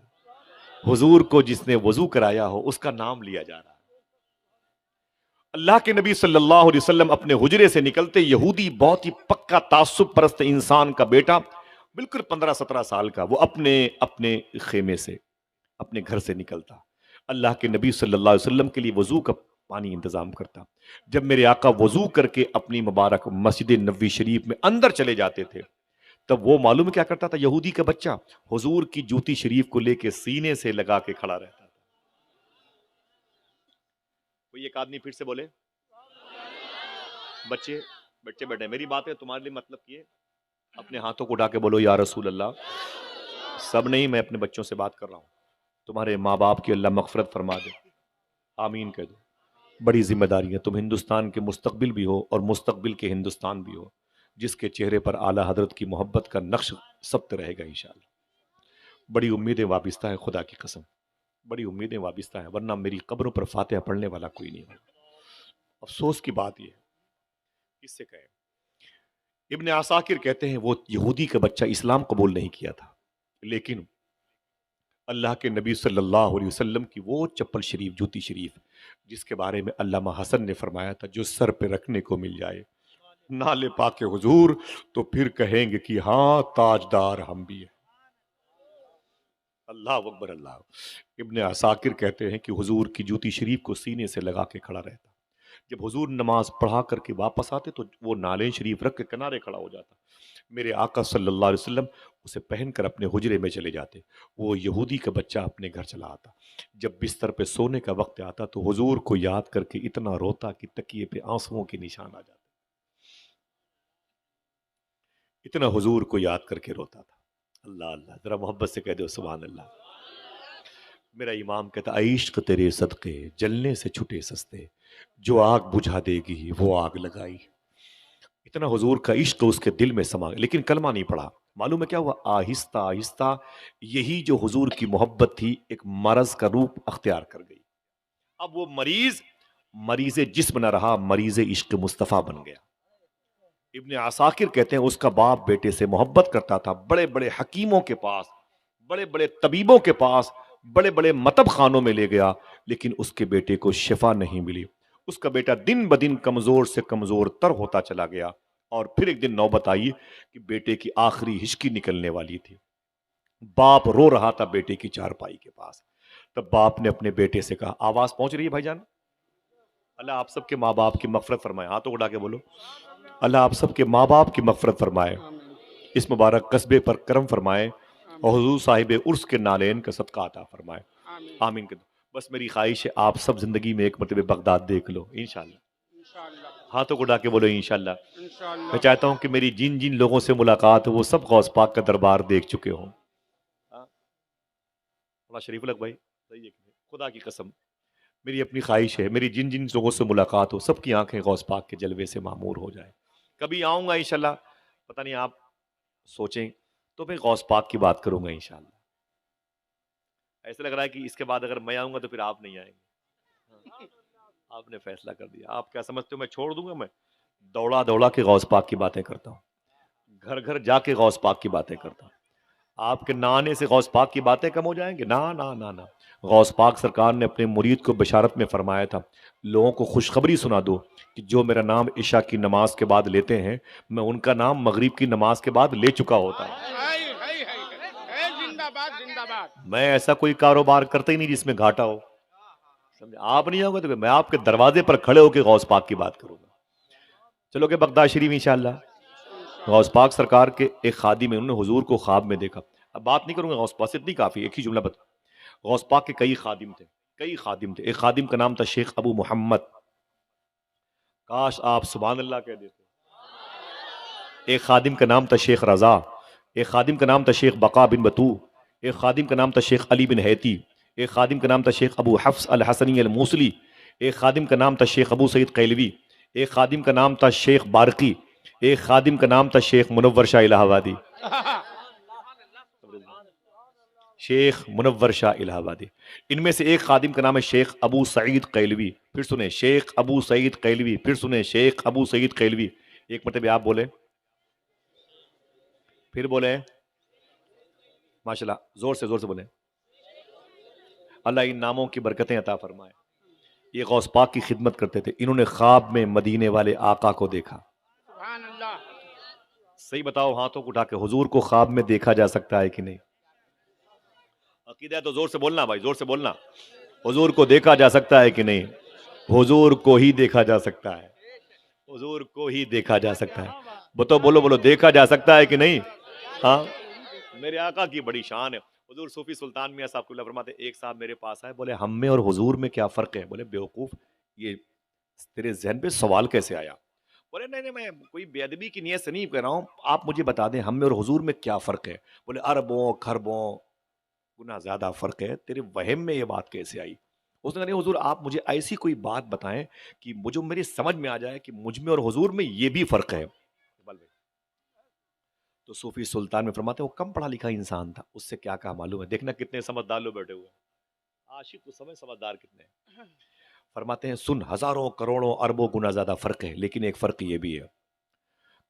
حضور کو جس نے وضو کرایا ہو اس کا نام لیا جا رہا ہے. اللہ کے نبی صلی اللہ علیہ وسلم اپنے حجرے سے نکلتے، یہودی بہت ہی پکا تعصب پرست انسان کا بیٹا، بالکل 15-17 سال کا، وہ اپنے خیمے سے، اپنے گھر سے نکلتا، اللہ کے نبی صلی اللہ علیہ وسلم کے لیے وضو کا پانی انتظام کرتا. جب میرے آقا وضو کر کے اپنی مبارک مسجد نبوی شریف میں اندر چلے جاتے تھے تب وہ معلوم کیا کرتا تھا؟ یہودی کا بچہ حضور کی جوتی شریف کو لے کے سینے سے لگا کے کھڑا رہتا تھا. کوئی ایک آدمی پھر سے بولے. بچے بیٹھے، میری بات ہے تمہارے لیے مطلب کیے، اپنے ہاتھوں کو اٹھا کے بولو یا رسول اللہ. سب نہیں، میں اپنے بچوں سے بات کر رہا ہوں. تمہارے ماں باپ کی اللہ مغفرت فرما دے، آمین کہہ دو. بڑی ذمہ داری ہے، تم ہندوستان کے مستقبل بھی ہو اور مستقبل کے ہندوستان بھی ہو، جس کے چہرے پر اعلیٰ حضرت کی محبت کا نقش ثبت رہے گا انشاءاللہ. بڑی امیدیں وابستہ ہیں، خدا کی قسم بڑی امیدیں وابستہ ہیں، ورنہ میری قبروں پر فاتحہ پڑھنے والا کوئی نہیں ہوگا. افسوس کی بات یہ ہے، کس سے کہیں. ابن عساکر کہتے ہیں وہ یہودی کا بچہ اسلام قبول نہیں کیا تھا، لیکن اللہ کے نبی صلی اللہ علیہ وسلم کی وہ چپل شریف، جوتی شریف، جس کے بارے میں علامہ حسن نے فرمایا تھا جو سر پہ رکھنے کو مل جائے نالے پاک حضور تو پھر کہیں گے کہ ہاں تاجدار ہم بھی ہیں. اللہ اکبر اللہ. ابن عساکر کہتے ہیں کہ حضور کی جوتی شریف کو سینے سے لگا کے کھڑا رہتا. جب حضور نماز پڑھا کر کے واپس آتے تو وہ نالے شریف رکھ کے کنارے کھڑا ہو جاتا. میرے آقا صلی اللہ علیہ وسلم اسے پہن کر اپنے حجرے میں چلے جاتے. وہ یہودی کا بچہ اپنے گھر چلا آتا. جب بستر پہ سونے کا وقت آتا تو حضور کو یاد کر کے اتنا روتا کہ تکیے پہ آنسوؤں کے نشان آ جاتے. اتنا حضور کو یاد کر کے روتا تھا. اللہ اللہ، ذرا محبت سے کہہ دو سبحان اللہ. میرا امام کہتا عشق تیرے صدقے جلنے سے چھٹے سستے، جو آگ بجھا دے گی وہ آگ لگائی. اتنا حضور کا عشق اس کے دل میں سما گیا، لیکن کلمہ نہیں پڑھا. معلوم ہے کیا ہوا؟ آہستہ آہستہ یہی جو حضور کی محبت تھی ایک مرض کا روپ اختیار کر گئی. اب وہ مریض جسم نہ رہا، مریض عشق مصطفیٰ بن گیا. ابن عساکر کہتے ہیں اس کا باپ بیٹے سے محبت کرتا تھا. بڑے بڑے حکیموں کے پاس، بڑے بڑے طبیبوں کے پاس، بڑے بڑے مطب خانوں میں لے گیا، لیکن اس کے بیٹے کو شفا نہیں ملی. اس کا بیٹا دن بدن کمزور سے کمزور تر ہوتا چلا گیا. اور پھر ایک دن نوبت آئی کہ بیٹے کی آخری ہچکی نکلنے والی تھی. باپ رو رہا تھا بیٹے کی چارپائی کے پاس. تب باپ نے اپنے بیٹے سے کہا، آواز پہنچ رہی ہے بھائی جان؟ اللہ آپ سب کے ماں باپ کی مغفرت فرمائے. ہاتھوں اٹھا کے بولو اللہ آپ سب کے ماں باپ کی مغفرت فرمائے، اس مبارک قصبے پر کرم فرمائے اور حضور صاحب عرس کے نالین کا صدقہ عطا فرمائے. آمین. بس میری خواہش ہے آپ سب زندگی میں ایک مرتبہ بغداد دیکھ لو انشاءاللہ. ہاتھوں کو اٹھا کے بولو انشاءاللہ. میں چاہتا ہوں کہ میری جن جن لوگوں سے ملاقات ہو وہ سب غوث پاک کا دربار دیکھ چکے ہوں. بڑا شریف لگ بھائی، خدا کی قسم میری اپنی خواہش ہے میری جن جن لوگوں سے ملاقات ہو سب کی آنکھیں غوث پاک کے جلوے سے معمور ہو جائے. کبھی آؤں گا انشاءاللہ، پتہ نہیں آپ سوچیں تو میں غوث پاک کی بات کروں گا انشاءاللہ. ایسا لگ رہا ہے کہ اس کے بعد اگر میں آؤں گا تو پھر آپ نہیں آئیں گے. آپ نے فیصلہ کر دیا. آپ کیا سمجھتے ہو میں چھوڑ دوں گا؟ میں دوڑا دوڑا کے غوث پاک کی باتیں کرتا ہوں، گھر گھر جا کے غوث پاک کی باتیں کرتا ہوں. آپ کے نہ آنے سے غوث پاک کی باتیں کم ہو جائیں گے؟ نا نا نا نا. غوث پاک سرکار نے اپنے مرید کو بشارت میں فرمایا تھا، لوگوں کو خوشخبری سنا دو کہ جو میرا نام عشاء کی نماز کے بعد لیتے ہیں میں ان کا نام مغرب کی نماز کے بعد لے چکا ہوتا ہوں. میں ایسا کوئی کاروبار کرتا ہی نہیں جس میں گھاٹا ہو. سمجھے؟ آپ نہیں آؤ گے تو میں آپ کے دروازے پر کھڑے ہو کے غوث پاک کی بات کروں گا. چلو کہ بغداد شریف انشاءاللہ. غوث پاک سرکار کے ایک خادم میں انہوں نے حضور کو خواب میں دیکھا. اب بات نہیں کروں گا غوث پاک سے، اتنی کافی ایک ہی جملہ بتا. غوث پاک کے کئی خادم تھے. ایک خادم کا نام تھا شیخ ابو محمد. کاش آپ سبحان اللہ کہہ دیتے. ایک خادم کا نام تھا شیخ رضا. ایک خادم کا نام تھا شیخ بقا بن بطو. ایک خادم کا نام تھا شیخ علی بن حیتی. ایک خادم کا نام تھا شیخ ابو حفص الحسنی الموصلی. ایک خادم کا نام تھا شیخ ابو سعید قیلوی. ایک خادم کا نام تھا شیخ بارقی، ایک خادم کا نام تھا شیخ منور شاہ الہ آبادی، شیخ منور شاہ الہ آبادی۔ ان میں سے ایک خادم کا نام ہے شیخ ابو سعید قیلوی، پھر سنیں شیخ ابو سعید قیلوی، پھر سنیں شیخ ابو سعید قیلوی۔ ایک مرتبہ آپ بولیں، پھر بولیں، ماشاءاللہ، زور سے بولیں۔ اللہ ان ناموں کی برکتیں عطا فرمائے۔ یہ غوث پاک کی خدمت کرتے تھے، انہوں نے خواب میں مدینے والے آقا کو دیکھا۔ سبحان اللہ۔ صحیح بتاؤ ہاتھوں کو اٹھا کے، حضور کو خواب میں دیکھا جا سکتا ہے کہ نہیں؟ عقیدہ ہے تو زور سے بولنا بھائی، زور سے بولنا۔ حضور کو دیکھا جا سکتا ہے کہ نہیں؟ حضور کو ہی دیکھا جا سکتا ہے، حضور کو ہی دیکھا جا سکتا ہے۔ بولو دیکھا جا سکتا ہے کہ نہیں؟ ہاں، میرے آقا کی بڑی شان ہے۔ حضور صوفی سلطان میاں صاحب کو فرماتے ہیں، ایک صاحب میرے پاس آئے، بولے ہم میں اور حضور میں کیا فرق ہے؟ بولے بیوقوف، یہ تیرے ذہن پہ سوال کیسے آیا؟ بولے نہیں میں کوئی بے ادبی کی نیت سے نہیں کہہ رہا ہوں، آپ مجھے بتا دیں ہم میں اور حضور میں کیا فرق ہے؟ بولے اربوں کھربوں گنا زیادہ فرق ہے، تیرے وہم میں یہ بات کیسے آئی؟ اس نے کہا حضور آپ مجھے ایسی کوئی بات بتائیں کہ مجھے میری سمجھ میں آ جائے کہ مجھ میں اور حضور میں یہ بھی فرق ہے۔ تو صوفی سلطان میں فرماتے ہیں وہ کم پڑھا لکھا انسان تھا، اس سے کیا کہا معلوم ہے؟ دیکھنا کتنے سمجھدار لوگ بیٹھے ہوئے ہیں، عاشق تو سمجھدار کتنے ہیں۔ فرماتے ہیں سن، ہزاروں کروڑوں اربوں گنا زیادہ فرق ہے، لیکن ایک فرق یہ بھی ہے،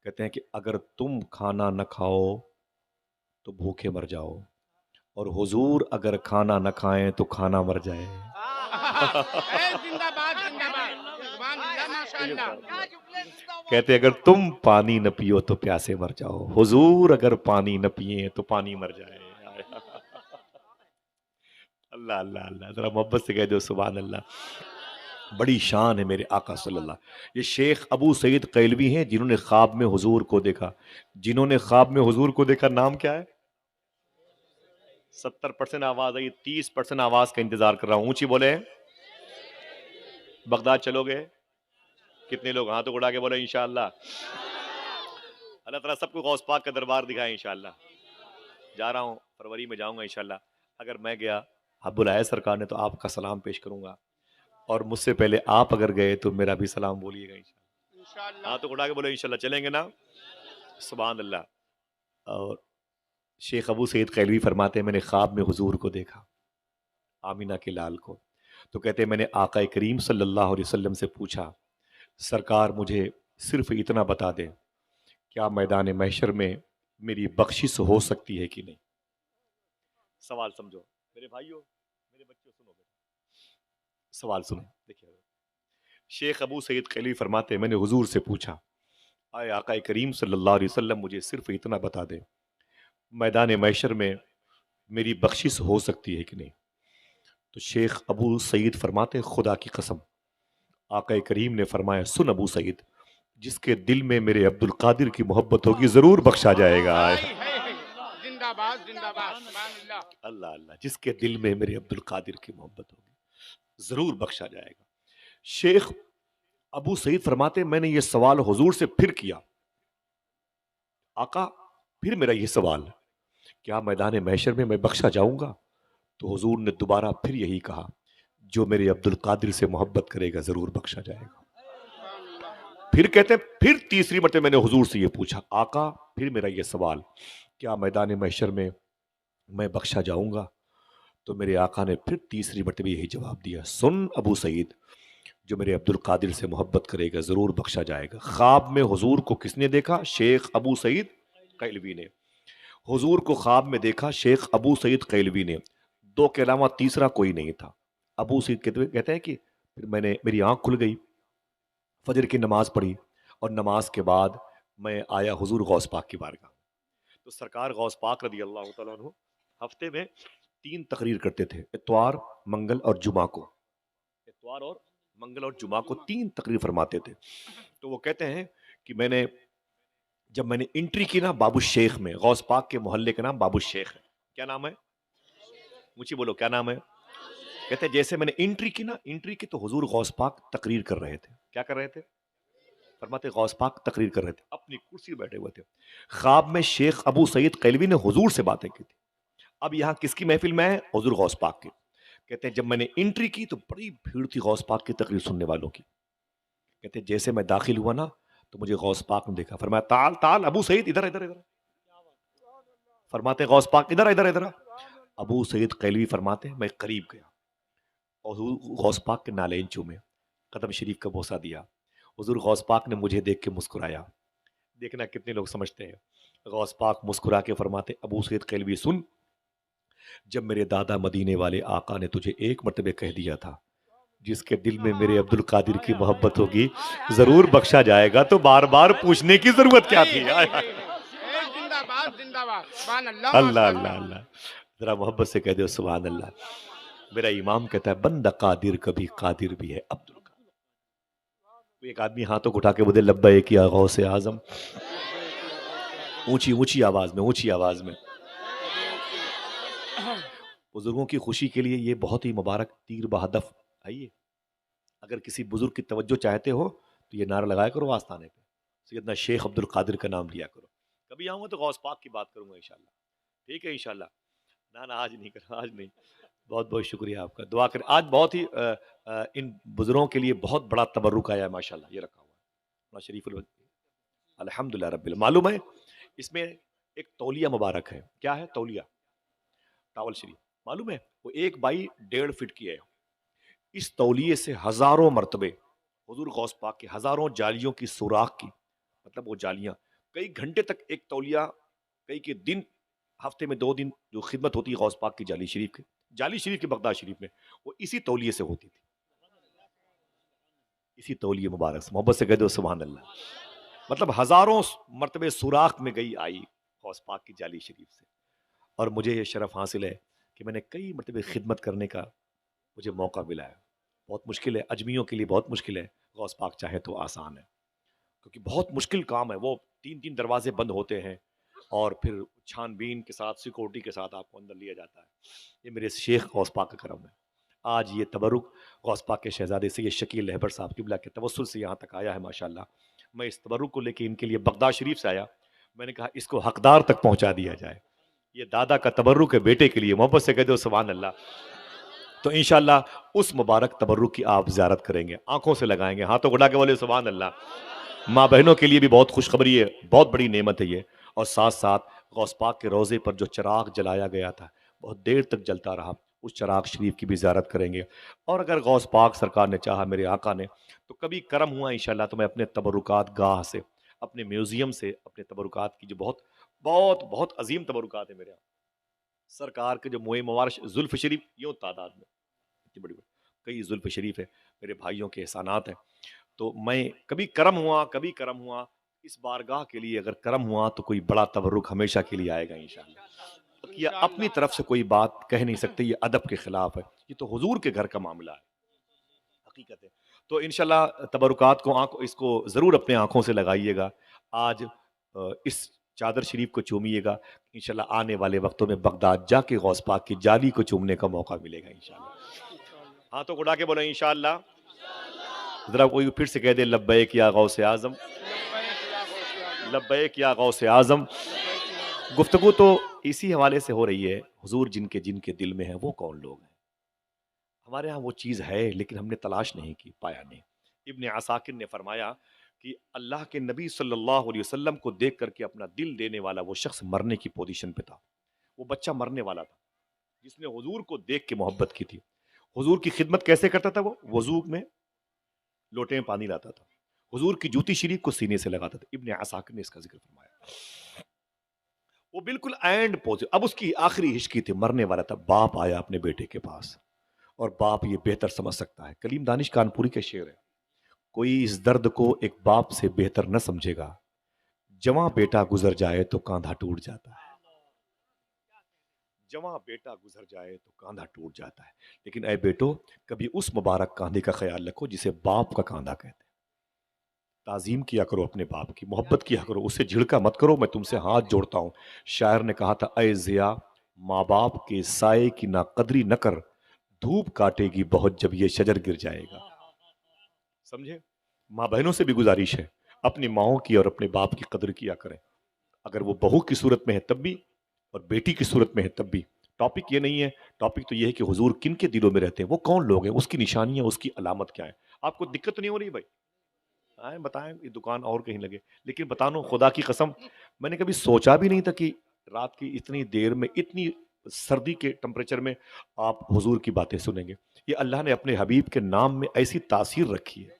کہتے ہیں کہ اگر تم کھانا نہ کھاؤ تو بھوکے مر جاؤ، اور حضور اگر کھانا نہ کھائیں تو کھانا مر جائے۔ زندہ باد زندہ باد، سبحان اللہ ماشاءاللہ۔ کہتے اگر تم پانی نہ پیو تو پیاسے مر جاؤ، حضور اگر پانی نہ پیئے تو پانی مر جائے۔ اللہ اللہ اللہ، ذرا محبت سے کہہ دو سبحان اللہ۔ بڑی شان ہے میرے آقا صلی اللہ۔ یہ شیخ ابو سعید قیلوی ہیں جنہوں نے خواب میں حضور کو دیکھا۔ جنہوں نے خواب میں حضور کو دیکھا، نام کیا ہے؟ 70% آواز آئی، 30% آواز کا انتظار کر رہا ہوں، اونچی بولے۔ بغداد چلو گے؟ کتنے لوگ؟ ہاتھوں کو اڑا کے بولے انشاءاللہ۔ اللہ تعالیٰ سب کو غوث پاک کا دربار دکھائے انشاءاللہ۔ جا رہا ہوں، فروری میں جاؤں گا انشاءاللہ۔ اگر میں گیا، آپ بلائے سرکار نے، تو آپ کا سلام پیش کروں گا، اور مجھ سے پہلے آپ اگر گئے تو میرا بھی سلام بولیے گا انشاءاللہ۔ ہاتھوں کو اڑا کے بولے انشاءاللہ، چلیں گے نا؟ سبحان اللہ۔ اور شیخ ابو سعید قیلوی فرماتے ہیں میں نے خواب میں حضور کو دیکھا، آمینہ کے لال کو۔ تو کہتے ہیں میں نے آقا کریم صلی اللہ علیہ وسلم سے پوچھا سرکار مجھے صرف اتنا بتا دیں، کیا میدان محشر میں میری بخشش ہو سکتی ہے کہ نہیں؟ سوال سمجھو میرے بھائیو، میرے بچوں، سنو سوال سنو۔ دیکھیے شیخ ابو سعید قیلوی فرماتے ہیں میں نے حضور سے پوچھا آئے آقا کریم صلی اللہ علیہ وسلم مجھے صرف اتنا بتا دیں، میدان محشر میں میری بخشش ہو سکتی ہے کہ نہیں؟ تو شیخ ابو سعید فرماتے خدا کی قسم، آقا کریم نے فرمایا سن ابو سعید، جس کے دل میں میرے عبد القادر کی محبت ہوگی ضرور بخشا جائے گا۔ زندہ باد زندہ باد، سبحان اللہ۔ اللہ اللہ، جس کے دل میں میرے عبد القادر کی محبت ہوگی ضرور بخشا جائے گا۔ شیخ ابو سعید فرماتے میں نے یہ سوال حضور سے پھر کیا، آقا پھر میرا یہ سوال، کیا میدان محشر میں میں بخشا جاؤں گا؟ تو حضور نے دوبارہ پھر یہی کہا، جو میرے عبد القادر سے محبت کرے گا ضرور بخشا جائے گا۔ پھر کہتے ہیں پھر تیسری مرتبہ میں نے حضور سے یہ پوچھا، آقا پھر میرا یہ سوال، کیا میدان محشر میں میں بخشا جاؤں گا؟ تو میرے آقا نے پھر تیسری مرتبہ یہی جواب دیا، سن ابو سعید، جو میرے عبد القادر سے محبت کرے گا ضرور بخشا جائے گا۔ خواب میں حضور کو کس نے دیکھا؟ شیخ ابو سعید قیلوی نے۔ حضور کو خواب میں دیکھا شیخ ابو سعید قیلوی نے، دو کے علاوہ تیسرا کوئی نہیں تھا۔ ابو سعید کہتے ہیں کہ پھر میری آنکھ کھل گئی، فجر کی نماز پڑھی، اور نماز کے بعد میں آیا حضور غوث پاک کی بارگاہ۔ تو سرکار غوث پاک رضی اللہ تعالیٰ عنہ ہفتے میں 3 تقریر کرتے تھے، اتوار، منگل اور جمعہ کو۔ اتوار اور منگل اور جمعہ کو 3 تقریر فرماتے تھے۔ تو وہ کہتے ہیں کہ جب میں نے انٹری کی نا باب الشیخ میں، غوث پاک کے محلے کا نام باب الشیخ ہے۔ کیا نام ہے؟ مجھے بولو کیا نام ہے؟ کہتے ہیں جیسے میں نے انٹری کی تو حضور غوث پاک تقریر کر رہے تھے۔ کیا کر رہے تھے؟ فرماتے غوث پاک تقریر کر رہے تھے، اپنی کرسی بیٹھے ہوئے تھے۔ خواب میں شیخ ابو سعید قیلوی نے حضور سے باتیں کی تھی۔ اب یہاں کس کی محفل میں ہے؟ حضور غوث پاک کی۔ کہتے ہیں جب میں نے انٹری کی تو بڑی بھیڑ تھی غوث پاک کی تقریر سننے والوں کی۔ کہتے جیسے میں داخل ہوا نا تو مجھے غوث پاک نے دیکھا، فرمایا تال تال ابو سعید ادھر ادھر ادھر، فرماتے غوث پاک ادھر ادھر ادھر، ابو سعید قیلوی فرماتے میں قریب گیا اور غوث پاک کے نالین چومے، قدم شریف کا بوسہ دیا، حضور غوث پاک نے مجھے دیکھ کے مسکرایا۔ دیکھنا کتنے لوگ سمجھتے ہیں، غوث پاک مسکرا کے فرماتے ابو سعید قیلوی سن، جب میرے دادا مدینے والے آقا نے تجھے ایک مرتبہ کہہ دیا تھا جس کے دل میں میرے عبد القادر کی محبت ہوگی ضرور بخشا جائے گا، تو بار بار پوچھنے کی ضرورت کیا تھی؟ زندہ باد زندہ باد سبحان اللہ اللہ اللہ اللہ، ذرا محبت سے کہہ دو سبحان اللہ۔ میرا امام کہتا ہے بندہ قادر کبھی قادر بھی ہے عبد القادر۔ ایک آدمی ہاتھوں کو اٹھا کے بولے لبیک یا غوث اعظم، اونچی اونچی آواز میں، اونچی آواز میں۔ بزرگوں کی خوشی کے لیے یہ بہت ہی مبارک تیر بہدف۔ آئیے اگر کسی بزرگ کی توجہ چاہتے ہو تو یہ نعرہ لگایا کرو آستانے پہ، سیدنا شیخ عبد القادر کا نام لیا کرو۔ کبھی آؤں گا تو غوث پاک کی بات کروں گا انشاءاللہ، ٹھیک ہے انشاءاللہ؟ نہ آج نہیں کرا، آج نہیں۔ بہت بہت شکریہ آپ کا، دعا کریں۔ آج بہت ہی ان بزرگوں کے لیے بہت بڑا تبرک آیا ہے ماشاءاللہ، یہ رکھا ہوا ہے بڑا شریف الحمدللہ رب العالمین۔ معلوم ہے اس میں ایک تولیہ مبارک ہے، کیا ہے تولیہ؟ ٹاول شریف معلوم ہے، وہ ایک بائی 1.5 فٹ کی ہے، اس تولیے سے ہزاروں مرتبے حضور غوث پاک کے ہزاروں جالیوں کی سوراخ کی، مطلب وہ جالیاں کئی گھنٹے تک ایک تولیہ، کئی کے دن، ہفتے میں 2 دن جو خدمت ہوتی ہے غوث پاک کی جالی شریف کے بغداد شریف میں، وہ اسی تولیے سے ہوتی تھی، اسی تولیے مبارک سے۔ محبت سے کہہ دو سبحان اللہ۔ مطلب ہزاروں مرتبے سوراخ میں گئی آئی غوث پاک کی جالی شریف سے، اور مجھے یہ شرف حاصل ہے کہ میں نے کئی مرتبے خدمت کرنے کا مجھے موقع ملا ہے۔ بہت مشکل ہے، اجمیوں کے لیے بہت مشکل ہے، غوث پاک چاہے تو آسان ہے، کیونکہ بہت مشکل کام ہے۔ وہ 3 دروازے بند ہوتے ہیں اور پھر چھان بین کے ساتھ سیکورٹی کے ساتھ آپ کو اندر لیا جاتا ہے۔ یہ میرے شیخ غوث پاک کا کرم ہے۔ آج یہ تبرک غوث پاک کے شہزادے سے، یہ شکیل رہبر صاحب قبلہ کے توسل سے یہاں تک آیا ہے ماشاءاللہ۔ میں اس تبرک کو لے کے ان کے لیے بغداد شریف سے آیا، میں نے کہا اس کو حقدار تک پہنچا دیا جائے۔ یہ دادا کا تبرک ہے بیٹے کے لیے، محبت سے کہہ دو سبحان اللہ۔ تو انشاءاللہ اس مبارک تبرک کی آپ زیارت کریں گے، آنکھوں سے لگائیں گے، ہاتھوں اٹھا کے بولے سبحان اللہ۔ ماں بہنوں کے لیے بھی بہت خوشخبری ہے، بہت بڑی نعمت ہے یہ، اور ساتھ ساتھ غوث پاک کے روضے پر جو چراغ جلایا گیا تھا بہت دیر تک جلتا رہا، اس چراغ شریف کی بھی زیارت کریں گے۔ اور اگر غوث پاک سرکار نے چاہا، میرے آقا نے، تو کبھی کرم ہوا انشاءاللہ تو میں اپنے تبرکات گاہ سے، اپنے میوزیم سے، اپنے تبرکات کی جو بہت بہت بہت عظیم تبرکات ہیں میرے یہاں، سرکار کے جو موئے مبارک زلف شریف یوں تعداد میں اتنی بڑی کئی زلف شریف ہے، میرے بھائیوں کے احسانات ہیں، تو میں کبھی کرم ہوا اس بارگاہ کے لیے، اگر کرم ہوا تو کوئی بڑا تبرک ہمیشہ کے لیے آئے گا انشاءاللہ۔ یہ اپنی طرف سے کوئی بات کہہ نہیں سکتے، یہ ادب کے خلاف ہے، یہ تو حضور کے گھر کا معاملہ ہے، حقیقت ہے۔ تو انشاءاللہ تبرکات کو اس کو ضرور اپنے آنکھوں سے لگائیے گا، آج اس چادر شریف کو چومیے گا، انشاءاللہ آنے والے وقتوں میں بغداد جا کے غوث پاک کی جالی کو چومنے کا موقع ملے گا انشاءاللہ۔ ہاں تو اٹھا کے بولو انشاءاللہ، ذرا کوئی پھر سے کہہ دے لبیک یا غوث اعظم، لبیک یا غوث اعظم۔ گفتگو تو اسی حوالے سے ہو رہی ہے، حضور جن کے دل میں ہے وہ کون لوگ ہیں؟ ہمارے ہاں وہ چیز ہے لیکن ہم نے تلاش نہیں کی، پایا نہیں۔ ابن عساکر نے فرمایا کہ اللہ کے نبی صلی اللہ علیہ وسلم کو دیکھ کر کے اپنا دل دینے والا وہ شخص مرنے کی پوزیشن پہ تھا، وہ بچہ مرنے والا تھا جس نے حضور کو دیکھ کے محبت کی تھی۔ حضور کی خدمت کیسے کرتا تھا؟ وہ وضو میں لوٹے میں پانی لاتا تھا، حضور کی جوتی شریف کو سینے سے لگاتا تھا۔ ابن عساکر نے اس کا ذکر فرمایا، وہ بالکل اینڈ پوز، اب اس کی آخری ہچکی تھی، مرنے والا تھا۔ باپ آیا اپنے بیٹے کے پاس، اور باپ یہ بہتر سمجھ سکتا ہے، کلیم دانش کانپوری کے شعر ہے، کوئی اس درد کو ایک باپ سے بہتر نہ سمجھے گا، جواں بیٹا گزر جائے تو کاندھا ٹوٹ جاتا ہے، جواں بیٹا گزر جائے تو کاندھا ٹوٹ جاتا ہے۔ لیکن اے بیٹو، کبھی اس مبارک کاندھے کا خیال رکھو جسے باپ کا کاندھا کہتے ہیں، تعظیم کیا کرو اپنے باپ کی، محبت کیا کرو، اسے جھڑکا مت کرو۔ میں تم سے ہاتھ جوڑتا ہوں، شاعر نے کہا تھا اے ضیا، ماں باپ کے سائے کی نا قدری نہ کر، دھوپ کاٹے گی بہت جب یہ شجر گر جائے گا۔ سمجھے؟ ماں بہنوں سے بھی گزارش ہے، اپنی ماؤں کی اور اپنے باپ کی قدر کیا کریں، اگر وہ بہو کی صورت میں ہے تب بھی اور بیٹی کی صورت میں ہے تب بھی۔ ٹاپک یہ نہیں ہے، ٹاپک تو یہ ہے کہ حضور کن کے دلوں میں رہتے ہیں، وہ کون لوگ ہیں، اس کی نشانیاں، اس کی علامت کیا ہے۔ آپ کو دقت تو نہیں ہو رہی بھائی؟ آئیں بتائیں یہ دکان اور کہیں لگے، لیکن بتانو خدا کی قسم میں نے کبھی سوچا بھی نہیں تھا کہ رات کی اتنی دیر میں اتنی سردی کے ٹمپریچر میں آپ حضور کی باتیں سنیں گے۔ یہ اللہ نے اپنے حبیب کے نام میں ایسی تاثیر رکھی ہے،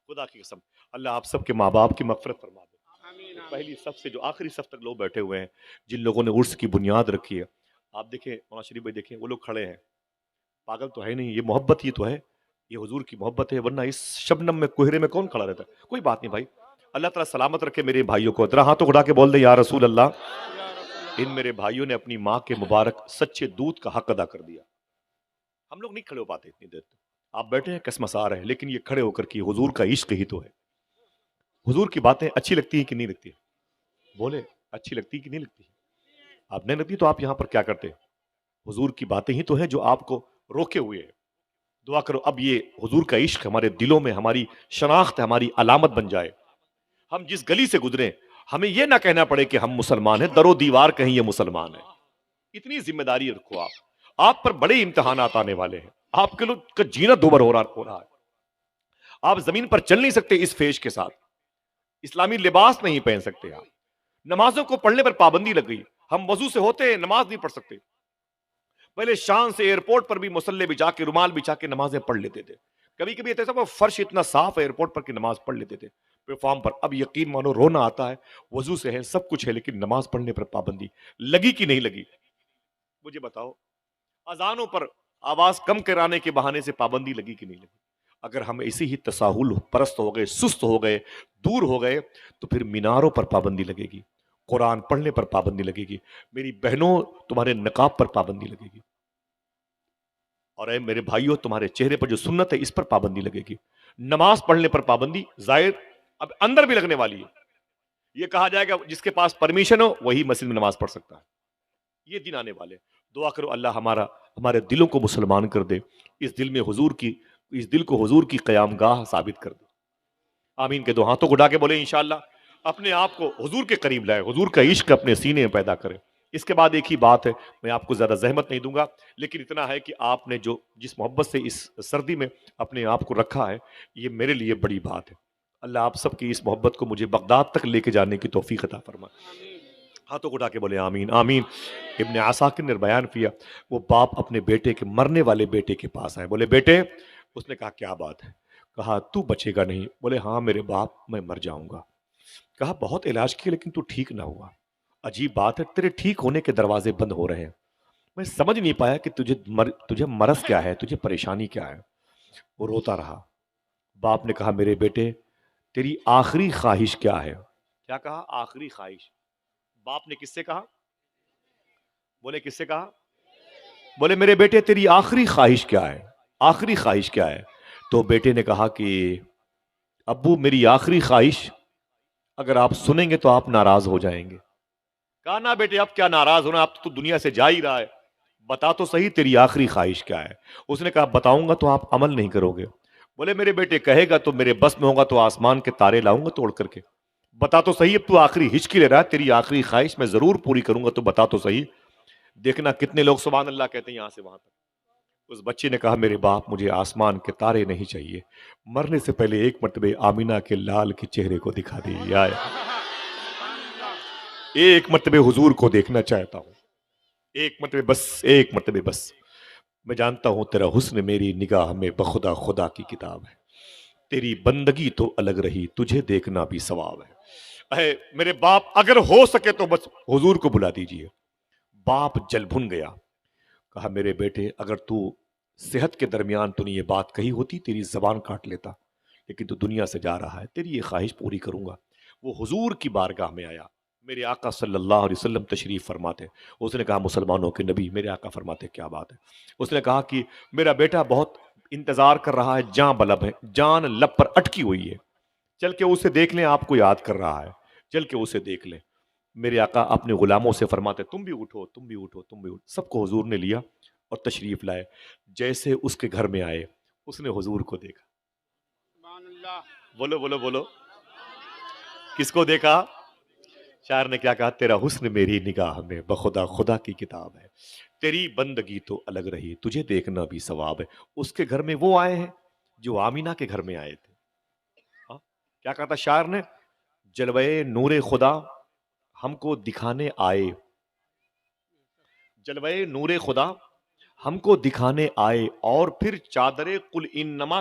خدا کی قسم۔ اللہ آپ سب کے ماں باپ کی مغفرت فرما دے۔ آمین آمین پہلی صف سے جو آخری صف تک لوگ بیٹھے ہوئے ہیں، جن لوگوں نے عرس کی بنیاد رکھی ہے، آپ دیکھیں مولانا شریف بھائی، دیکھیں وہ لوگ کھڑے ہیں، پاگل تو ہے نہیں، یہ محبت ہی تو ہے، یہ حضور کی محبت ہے، ورنہ اس شبنم میں کوہرے میں کون کھڑا رہتا ہے؟ کوئی بات نہیں بھائی، اللہ تعالیٰ سلامت رکھے میرے بھائیوں کو۔ ذرا ہاتھوں اٹھا کے بول دے یا رسول اللہ۔ یا رسول ان اللہ میرے بھائیوں نے اپنی ماں کے مبارک سچے دودھ کا حق ادا کر دیا۔ ہم لوگ نہیں کھڑے ہو پاتے اتنی دیر تک، آپ بیٹھے ہیں کسمسا رہے ہیں، لیکن یہ کھڑے ہو کر کی حضور کا عشق ہی تو ہے۔ حضور کی باتیں اچھی لگتی ہیں کہ نہیں لگتی؟ بولے اچھی لگتی کہ نہیں لگتی؟ آپ نہیں لگتی تو آپ یہاں پر کیا کرتے؟ حضور کی باتیں ہی تو ہیں جو آپ کو روکے ہوئے ہیں۔ دعا کرو اب یہ حضور کا عشق ہمارے دلوں میں ہماری شناخت، ہماری علامت بن جائے۔ ہم جس گلی سے گزریں ہمیں یہ نہ کہنا پڑے کہ ہم مسلمان ہیں، در و دیوار کہیں یہ مسلمان ہیں۔ اتنی ذمہ داری رکھو آپ پر بڑے امتحانات آنے والے ہیں، آپ کے لوگ کا جینا دوبر ہو رہا ہے، آپ زمین پر چل نہیں سکتے اس فیش کے ساتھ، اسلامی لباس نہیں پہن سکتے، آپ نمازوں کو پڑھنے پر پابندی لگ گئی، ہم وضو سے ہوتے ہیں نماز نہیں پڑھ سکتے۔ پہلے شان سے ایئرپورٹ پر بھی مصلے بچا کے رومال بچا کے نمازیں پڑھ لیتے تھے، کبھی کبھی ایسا وہ فرش اتنا صاف ہے ایئرپورٹ پر کہ نماز پڑھ لیتے تھے پلیٹ فارم پر۔ اب یقین مانو رونا آتا ہے، وضو سے ہے سب کچھ ہے لیکن نماز پڑھنے پر پابندی لگی کہ نہیں لگی؟ مجھے بتاؤ، اذانوں پر آواز کم کرانے کے بہانے سے پابندی لگی کہ نہیں لگی؟ اگر ہم ایسے ہی تساہل پرست ہو گئے، سست ہو گئے، دور ہو گئے، تو پھر میناروں پر پابندی لگے گی، قرآن پڑھنے پر پابندی لگے گی، میری بہنوں تمہارے نقاب پر پابندی لگے گی، اور اے میرے بھائیوں تمہارے چہرے پر جو سنت ہے اس پر پابندی لگے گی۔ نماز پڑھنے پر پابندی ظاہر اب اندر بھی لگنے والی ہے، یہ کہا جائے گا جس کے پاس پرمیشن ہو وہی مسجد میں نماز پڑھ سکتا ہے، یہ دن آنے والے۔ دعا کرو اللہ ہمارے دلوں کو مسلمان کر دے، اس دل کو حضور کی قیام گاہ ثابت کر دے۔ آمین کے دو ہاتھوں کو اٹھا کے بولے انشاءاللہ اپنے آپ کو حضور کے قریب لائے، حضور کا عشق اپنے سینے میں پیدا کرے۔ اس کے بعد ایک ہی بات ہے، میں آپ کو زیادہ زحمت نہیں دوں گا، لیکن اتنا ہے کہ آپ نے جس محبت سے اس سردی میں اپنے آپ کو رکھا ہے، یہ میرے لیے بڑی بات ہے۔ اللہ آپ سب کی اس محبت کو مجھے بغداد تک لے کے جانے کی توفیق عطا فرمائے۔ آمین ہاتھوں کو اٹھا کے بولے آمین آمین۔ ابن عساکر نے بیان کیا، وہ باپ اپنے بیٹے کے مرنے والے بیٹے کے پاس آئے، بولے بیٹے، اس نے کہا کیا بات ہے؟ کہا تو بچے گا نہیں؟ بولے ہاں میرے باپ میں مر جاؤں گا۔ کہا بہت علاج کیا لیکن تو ٹھیک نہ ہوا، عجیب بات ہے تیرے ٹھیک ہونے کے دروازے بند ہو رہے ہیں، میں سمجھ نہیں پایا کہ تجھے مرض کیا ہے، تجھے پریشانی کیا ہے۔ وہ روتا رہا۔ باپ نے کہا میرے بیٹے تیری آخری خواہش کیا ہے؟ کیا کہا؟ آخری خواہش۔ باپ نے کس سے کہا؟ بولے کس سے کہا؟ بولے میرے بیٹے تیری آخری خواہش کیا ہے؟ آخری خواہش کیا ہے؟ تو بیٹے نے کہا کہ ابو میری آخری خواہش اگر آپ سنیں گے تو آپ ناراض ہو جائیں گے۔ کہا نا بیٹے اب کیا ناراض ہونا، اب تو دنیا سے جا ہی رہا ہے، بتا تو صحیح تیری آخری خواہش کیا ہے؟ اس نے کہا بتاؤں گا تو آپ عمل نہیں کرو گے۔ بولے میرے بیٹے کہے گا تو میرے بس میں ہوگا تو آسمان کے تارے لاؤں گا توڑ کر کے، بتا تو صحیح اب تو آخری ہچکی لے رہا ہے، تیری آخری خواہش میں ضرور پوری کروں گا تو بتا تو صحیح۔ دیکھنا کتنے لوگ سبحان اللہ کہتے ہیں یہاں سے وہاں تک۔ اس بچے نے کہا میرے باپ مجھے آسمان کے تارے نہیں چاہیے، مرنے سے پہلے ایک مرتبہ آمینہ کے لال کے چہرے کو دکھا دی، یا سبحان اللہ ایک مرتبہ حضور کو دیکھنا چاہتا ہوں، ایک مرتبہ بس، ایک مرتبہ بس۔ میں جانتا ہوں تیرا حسن میری نگاہ میں بخدا خدا کی کتاب ہے، تیری بندگی تو الگ رہی تجھے دیکھنا بھی ثواب ہے۔ اے میرے باپ اگر ہو سکے تو بس حضور کو بلا دیجئے۔ باپ جل بھن گیا، کہا میرے بیٹے اگر تو صحت کے درمیان تو نے یہ بات کہی ہوتی تیری زبان کاٹ لیتا، لیکن تو دنیا سے جا رہا ہے تیری یہ خواہش پوری کروں گا۔ وہ حضور کی بارگاہ میں آیا، میرے آقا صلی اللہ علیہ وسلم تشریف فرماتے، اس نے کہا مسلمانوں کے نبی، میرے آقا فرماتے کیا بات ہے؟ اس نے کہا کہ میرا بیٹا بہت انتظار کر رہا ہے، جان بلب ہے، جان لب پر اٹکی ہوئی ہے، چل کے اسے دیکھ لیں، آپ کو یاد کر رہا ہے، چل کے اسے دیکھ لیں۔ میرے آقا اپنے غلاموں سے فرماتے تم بھی اٹھو تم بھی اٹھو تم بھی اٹھو، سب کو حضور نے لیا اور تشریف لائے۔ جیسے اس کے گھر میں آئے اس نے حضور کو دیکھا، سبحان اللہ بولو بولو بولو، کس کو دیکھا؟ شاعر نے کیا کہا؟ تیرا حسن میری نگاہ میں بخدا خدا کی کتاب ہے، تیری بندگی تو الگ رہی تجھے دیکھنا بھی ثواب ہے۔ اس کے گھر میں وہ آئے ہیں جو آمینہ کے گھر میں آئے تھے، ہاں؟ کیا کہا تھا شاعر نے؟ جلوے نور خدا ہم کو دکھانے آئے، جلوے نور خدا ہم کو دکھانے آئے، اور پھر چادر قل انما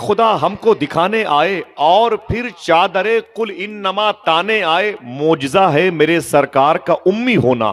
خدا ہم کو دکھانے آئے، اور پھر چادر قل انما تانے آئے۔ معجزہ ہے میرے سرکار کا امی ہونا،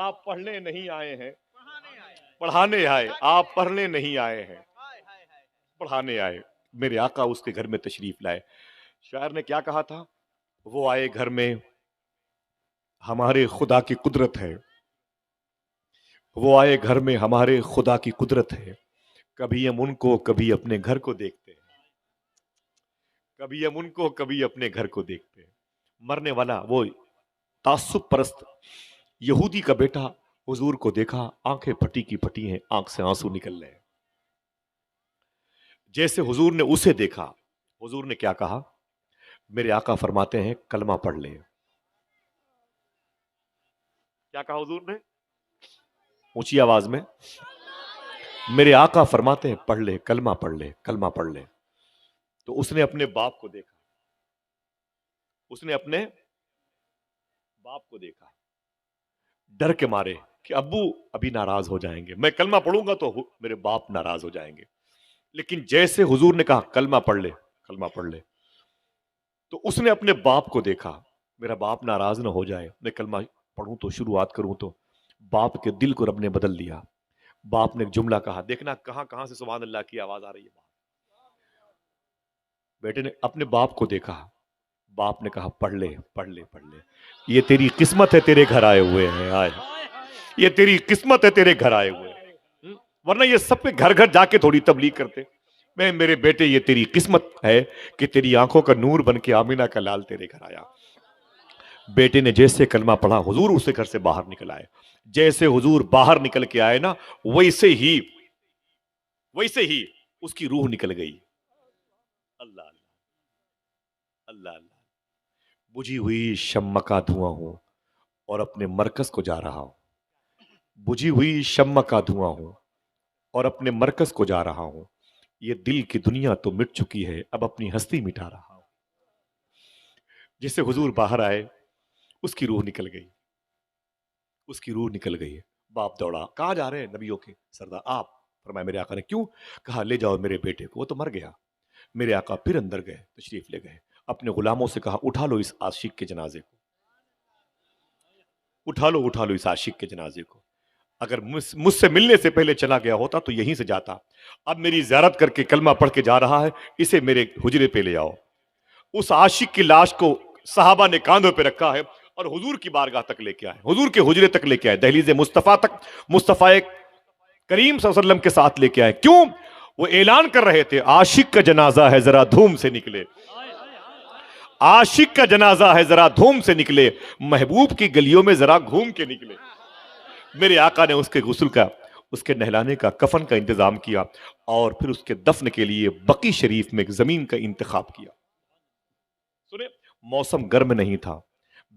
آپ پڑھنے نہیں آئے ہیں، پڑھانے آئے۔ آپ پڑھنے نہیں آئے ہیں، پڑھانے آئے۔ میرے آقا اس کے گھر میں تشریف لائے۔ شاعر نے کیا کہا تھا؟ وہ آئے گھر میں ہمارے خدا کی قدرت ہے، وہ آئے گھر میں ہمارے خدا کی قدرت ہے، کبھی ہم ان کو کبھی اپنے گھر کو دیکھتے ہیں، کبھی ہم ان کو کبھی اپنے گھر کو دیکھتے ہیں۔ مرنے والا وہ تعصب پرست یہودی کا بیٹا حضور کو دیکھا، آنکھیں پھٹی کی پھٹی ہیں، آنکھ سے آنسو نکل رہے ہیں۔ جیسے حضور نے اسے دیکھا، حضور نے کیا کہا؟ میرے آقا فرماتے ہیں کلمہ پڑھ لے۔ کیا کہا حضور نے؟ اونچی آواز میں، میرے آقا فرماتے ہیں پڑھ لے، کلمہ پڑھ لے، کلمہ پڑھ لے۔ تو اس نے اپنے باپ کو دیکھا، اس نے اپنے باپ کو دیکھا، ڈر کے مارے کہ ابو ابھی ناراض ہو جائیں گے، میں کلمہ پڑھوں گا تو میرے باپ ناراض ہو جائیں گے۔ لیکن جیسے حضور نے کہا کلمہ پڑھ لے، کلمہ پڑھ لے، تو اس نے اپنے باپ کو دیکھا، میرا باپ ناراض نہ ہو جائے، میں کلمہ پڑھوں تو شروعات کروں تو۔ باپ کے دل کو رب نے بدل دیا۔ باپ نے ایک جملہ کہا، دیکھنا کہاں کہاں سے سبحان اللہ کی آواز آ رہی ہے۔ بیٹے نے اپنے باپ کو دیکھا، باپ نے کہا پڑھ لے، پڑھ لے، پڑھ لے، یہ تیری قسمت ہے، تیرے گھر آئے ہوئے ہیں، آئے، یہ تیری قسمت ہے، تیرے گھر آئے ہوئے ہیں۔ ورنہ یہ سب پہ گھر گھر جا کے تھوڑی تبلیغ کرتے۔ میں میرے بیٹے یہ تیری قسمت ہے کہ تیری آنکھوں کا نور بن کے آمینہ کا لال تیرے گھر آیا۔ بیٹے نے جیسے کلمہ پڑھا، حضور اسے گھر سے باہر نکل آئے۔ جیسے حضور باہر نکل کے آئے نا، ویسے ہی اس کی روح نکل گئی۔ اللہ اللہ اللہ اللہ۔ بجھی ہوئی شمع کا دھواں ہوں اور اپنے مرکز کو جا رہا ہوں، بجھی ہوئی شمع کا دھواں ہوں اور اپنے مرکز کو جا رہا ہوں، یہ دل کی دنیا تو مٹ چکی ہے، اب اپنی ہستی مٹا رہا ہوں۔ جس سے حضور باہر آئے، اس کی روح نکل گئی، اس کی روح نکل گئی۔ باپ دوڑا، کہاں جا رہے ہیں نبیوں کے سردار آپ؟ فرمایا میرے آقا نے کیوں؟ کہا لے جاؤ میرے بیٹے کو، وہ تو مر گیا۔ میرے آقا پھر اندر گئے، تشریف لے گئے، اپنے غلاموں سے کہا اٹھا لو اس عاشق کے جنازے کو، اٹھا لو اس عاشق کے جنازے کو۔ اگر مجھ سے ملنے سے پہلے چلا گیا ہوتا تو یہیں سے جاتا، اب میری زیارت کر کے کلمہ پڑھ کے جا رہا ہے، اسے میرے حجرے پہ لے آؤ۔ اس عاشق کی لاش کو صحابہ نے کاندھوں پہ رکھا ہے اور حضور کی بارگاہ تک لے کے آئے، حضور کے حجرے تک لے کے آئے، دہلیز مصطفیٰ تک مصطفیٰ کریم صلی اللہ علیہ وسلم کے ساتھ لے کے آئے۔ کیوں؟ وہ اعلان کر رہے تھے عاشق کا جنازہ ہے ذرا دھوم سے نکلے، عاشق کا جنازہ ہے ذرا دھوم سے نکلے، محبوب کی گلیوں میں ذرا گھوم کے نکلے۔ میرے آقا نے اس کے غسل کا، اس کے نہلانے کا، کفن کا انتظام کیا، اور پھر اس کے دفن کے لیے بقی شریف میں ایک زمین کا انتخاب کیا۔ سنیں، موسم گرم نہیں تھا،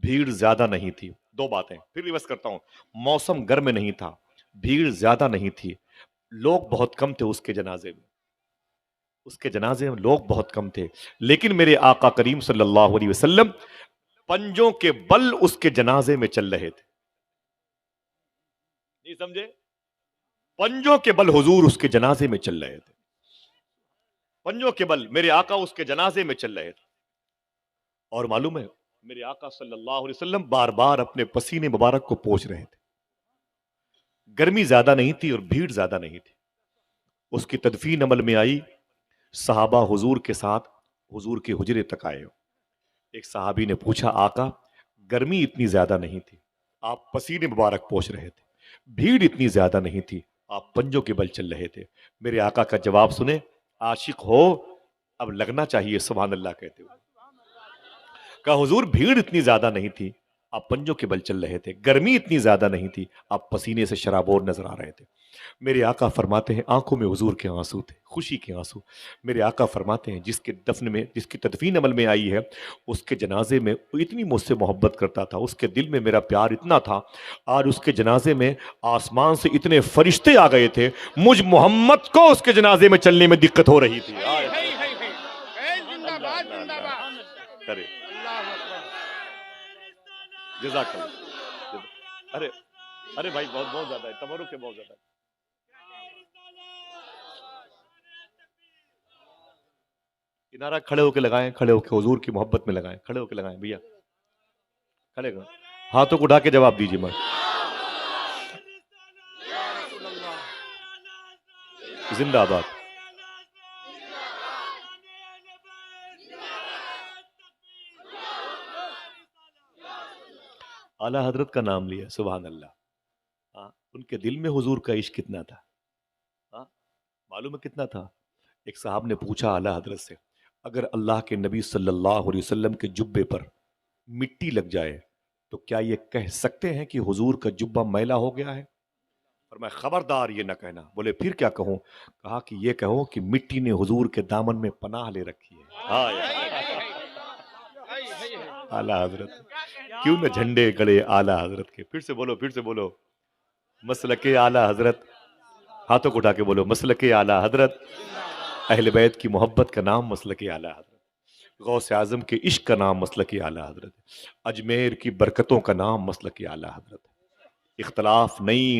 بھیڑ زیادہ نہیں تھی۔ دو باتیں پھر ریورس کرتا ہوں، موسم گرم نہیں تھا، بھیڑ زیادہ نہیں تھی، لوگ بہت کم تھے اس کے جنازے میں، اس کے جنازے میں لوگ بہت کم تھے، لیکن میرے آقا کریم صلی اللہ علیہ وسلم پنجوں کے بل اس کے جنازے میں چل رہے تھے۔ نہیں سمجھے؟ پنجوں کے بل حضور اس کے جنازے میں چل رہے تھے، پنجوں کے بل میرے آقا اس کے جنازے میں چل رہے تھے۔ اور معلوم ہے میرے آقا صلی اللہ علیہ وسلم بار بار اپنے پسینے مبارک کو پوچھ رہے تھے۔ گرمی زیادہ نہیں تھی اور بھیڑ زیادہ نہیں تھی۔ اس کی تدفین عمل میں آئی، صحابہ حضور کے ساتھ حضور کے حجرے تک آئے۔ ایک صحابی نے پوچھا آقا گرمی اتنی زیادہ نہیں تھی، آپ پسینے مبارک پوچھ رہے تھے، بھیڑ اتنی زیادہ نہیں تھی، آپ پنجوں کے بل چل رہے تھے۔ میرے آقا کا جواب سنیں، عاشق ہو اب لگنا چاہیے سبحان اللہ کہتے ہوئے۔ کہا حضور بھیڑ اتنی زیادہ نہیں تھی، آپ پنجوں کے بل چل رہے تھے، گرمی اتنی زیادہ نہیں تھی، آپ پسینے سے شرابور نظر آ رہے تھے۔ میرے آقا فرماتے ہیں آنکھوں میں حضور کے آنسو تھے، خوشی کے آنسو۔ میرے آقا فرماتے ہیں جس کی تدفین عمل میں آئی ہے، اس کے جنازے میں وہ اتنی مجھ سے محبت کرتا تھا، اس کے دل میں میرا پیار اتنا تھا، آج اس کے جنازے میں آسمان سے اتنے فرشتے آ گئے تھے، مجھ محمد کو اس کے جنازے میں چلنے میں دقت ہو رہی تھی۔ زندہ باد زندہ باد کرے اللہ اکبر جزاک اللہ۔ ارے بھائی بہت زیادہ ہے، تبرک ہے بہت زیادہ ہے۔ کنارہ کھڑے ہو کے لگائیں، کھڑے ہو کے حضور کی محبت میں لگائیں، کھڑے ہو کے لگائیں بھیا، کھڑے کریں، ہاتھوں کو اٹھا کے جواب دیجیے ماں۔ زندہ آباد۔ اعلیٰ حضرت کا نام لیا، سبحان اللہ۔ ان کے دل میں حضور کا عشق کتنا تھا، معلوم ہے کتنا تھا؟ ایک صاحب نے پوچھا اعلیٰ حضرت سے، اگر اللہ کے نبی صلی اللہ علیہ وسلم کے جبے پر مٹی لگ جائے تو کیا یہ کہہ سکتے ہیں کہ حضور کا جبہ میلا ہو گیا ہے؟ فرمایا خبردار یہ نہ کہنا۔ بولے پھر کیا کہوں؟ کہا کہ یہ کہو کہ مٹی نے حضور کے دامن میں پناہ لے رکھی ہے۔ اعلیٰ حضرت، کیوں نہ جھنڈے گڑے اعلیٰ حضرت کے؟ پھر سے بولو، مسلک اعلیٰ حضرت، ہاتھوں کو اٹھا کے بولو، مسلک اعلیٰ حضرت، اہل بیت کی محبت کا نام مسلک اعلیٰ حضرت، غوث اعظم کے عشق کا نام مسلک اعلیٰ حضرت، اجمیر کی برکتوں کا نام مسلک اعلیٰ حضرت۔ اختلاف نہیں،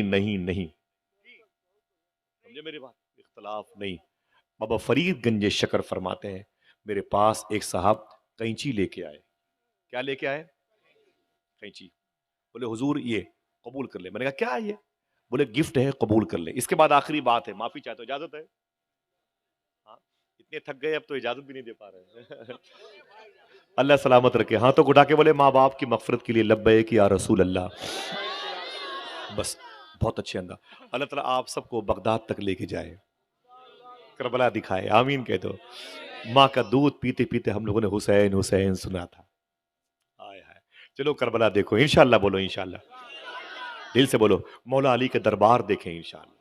سمجھے میری بات؟ اختلاف نہیں۔ بابا فرید گنج شکر فرماتے ہیں، میرے پاس ایک صاحب قینچی لے کے آئے۔ کیا لے کے آئے؟ قینچی۔ بولے حضور یہ قبول کر لے۔ میں نے کہا کیا یہ؟ بولے گفٹ ہے، قبول کر لے۔ اس کے بعد آخری بات ہے، معافی چاہتے ہو اجازت ہے؟ اتنے تھک گئے اب تو اجازت بھی نہیں دے پا رہے۔ اللہ سلامت رکھے، ہاتھوں کو اٹھا کے بولے ماں باپ کی مغفرت کے لیے لبیک یا رسول اللہ۔ بس بہت اچھے انداز۔ اللہ تعالیٰ آپ سب کو بغداد تک لے کے جائے، کربلا دکھائے، آمین کہہ دو۔ ماں کا دودھ پیتے پیتے ہم لوگوں نے حسین حسین سنا تھا۔ آئے ہائے، چلو کربلا دیکھو انشاءاللہ، بولو انشاءاللہ، دل سے بولو، مولا علی کے دربار دیکھیں انشاءاللہ،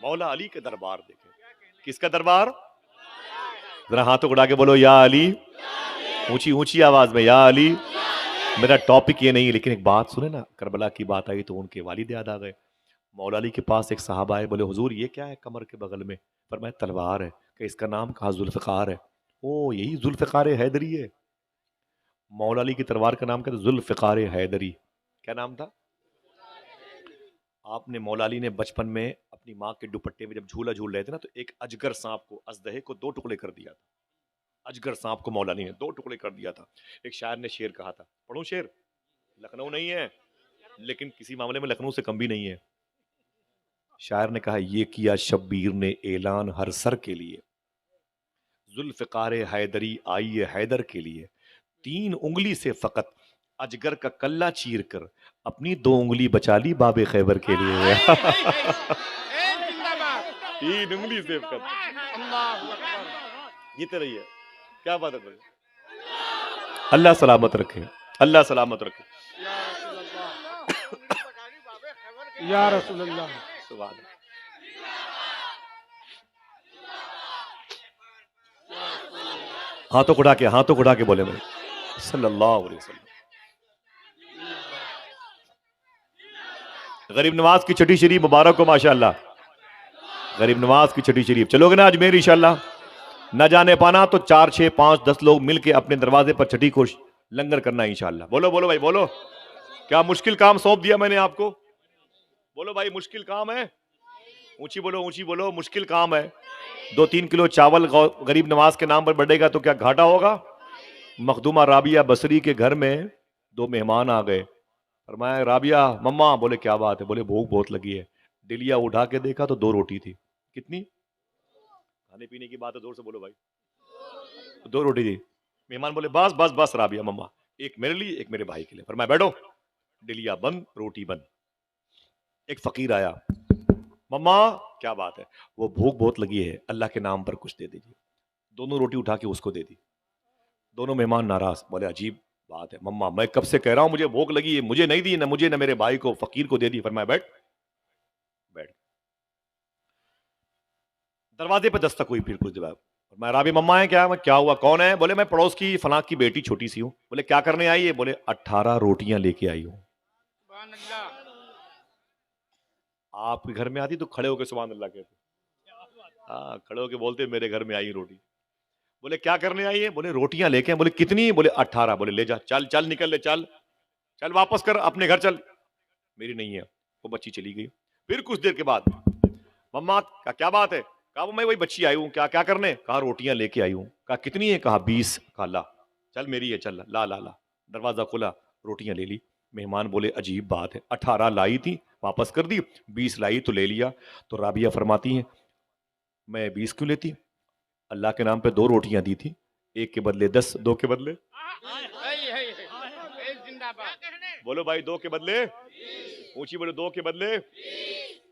مولا علی کے دربار دیکھیں۔ کس کا دربار؟ ذرا ہاتھوں کو اڑا کے بولو یا علی، اونچی آواز میں یا علی۔ میرا ٹاپک یہ نہیں، لیکن ایک بات سنیں نا، کربلا کی بات آئی تو ان کے والد یاد آ گئے۔ مولا علی کے پاس ایک صحابہ آئے، بولے حضور یہ کیا ہے کمر کے بغل میں؟ فرمایا تلوار ہے۔ کہ اس کا نام کہا ذوالفقار ہے۔ او یہی ذوالفقار حیدری ہے۔ مولا علی کی تلوار کا نام کیا تھا؟ ذوالفقار حیدری۔ کیا نام تھا؟ آپ نے مولا علی نے بچپن میں اپنی ماں کے دوپٹے میں جب جھولا جھول رہے تھے نا، تو ایک اجگر سانپ کو، ازدہے کو 2 ٹکڑے کر دیا تھا۔ اجگر سانپ کو مولا علی نے 2 ٹکڑے کر دیا تھا۔ ایک شاعر نے شعر کہا تھا، پڑھوں شعر؟ لکھنؤ نہیں ہے لیکن کسی معاملے میں لکھنؤ سے کم بھی نہیں ہے۔ شاعر نے کہا یہ کیا شبیر نے اعلان ہر سر کے لیے، ذوالفقار حیدری آئی ہے حیدر کے لیے، 3 انگلی سے فقط اجگر کا کلہ چیر کر اپنی 2 انگلی بچا لی باب خیبر کے لیے۔ 3 انگلی سے فقط، جیتے رہیے، کیا بات ہے؟ اللہ سلامت رکھے، اللہ سلامت رکھے۔ یا رسول اللہ، سبحان اللہ۔ ہاتھوں کو اٹھا کے بولے میں صلی اللہ علیہ وسلم۔ غریب نواز کی چھٹی شریف مبارک ہو ماشاءاللہ، غریب نواز کی چھٹی شریف۔ چلو گے نا اجمیر انشاءاللہ؟ نہ جانے پانا تو 4 6 5 10 لوگ مل کے اپنے دروازے پر چھٹی کو لنگر کرنا انشاءاللہ۔ بولو بولو بھائی، بولو، کیا مشکل کام سونپ دیا میں نے آپ کو؟ بولو بھائی مشکل کام ہے؟ اونچی بولو، مشکل کام ہے۔ 2-3 کلو چاول غریب نواز کے نام پر بڑھے گا تو کیا گھاٹا ہوگا؟ مخدومہ رابعہ بصری کے گھر میں 2 مہمان آ گئے۔ فرمایا رابعہ مما، بولے کیا بات ہے؟ بولے بھوک بہت لگی ہے۔ ڈلیا اٹھا کے دیکھا تو 2 روٹی تھی۔ کتنی؟ کھانے پینے کی بات ہے، زور سے بولو بھائی۔ 2 روٹی تھی۔ مہمان بولے بس بس بس رابعہ مما، ایک میرے لیے ایک میرے بھائی کے لیے۔ فرمایا بیٹھو، ڈلیا بند روٹی بند۔ ایک فقیر آیا، مما کیا بات ہے؟ وہ بھوک بہت لگی ہے، اللہ کے نام پر کچھ دے دیجیے۔ دونوں روٹی اٹھا کے اس کو دے دی۔ دونوں مہمان ناراض، بولے عجیب بات ہے مما میں کب سے کہہ رہا ہوں مجھے بھوک لگی ہے، مجھے نہیں دی، نہ مجھے نہ میرے بھائی کو، فقیر کو دے دی. فرمایا بیٹھ بیٹھ. دروازے پہ دستک ہوئی. پھر کچھ دیر بعد میں رابی مما ہے کیا؟ میں کیا ہوا؟ کون ہے؟ بولے میں پڑوس کی فلاں کی بیٹی چھوٹی سی ہوں. بولے کیا کرنے آئی ہے؟ بولے 18 روٹیاں لے کے آئی ہوں. سبحان اللہ. آپ کے گھر میں آتی تو کھڑے ہو کے سبحان اللہ کہتے. ہاں کھڑے ہو کے بولتے میرے گھر میں آئی روٹی. بولے کیا کرنے آئی ہے؟ بولے روٹیاں لے کے. بولے کتنی؟ بولے 18. بولے لے جا، چل چل نکل لے، چل چل واپس کر اپنے گھر چل. میری نہیں ہے. وہ بچی چلی گئی. پھر کچھ دیر کے بعد مما کا کیا بات ہے؟ کہا میں وہی بچی آئی ہوں. کیا کرنے؟ کہا روٹیاں لے کے آئی ہوں. کہا کتنی ہے؟ کہا 20. کہا لا چل میری ہے، چل لا لا لا. دروازہ کھلا، روٹیاں لے لی. مہمان بولے عجیب بات ہے، 18 لائی تھی واپس کر دی، 20 لائی تو لے لیا. تو رابعہ فرماتی ہیں میں 20 کیوں لیتی؟ اللہ کے نام پہ 2 روٹیاں دی تھی، 1 کے بدلے 10، 2 کے بدلے زندہ باد. بولو بھائی 2 کے بدلے اونچی بولے 2 کے بدلے.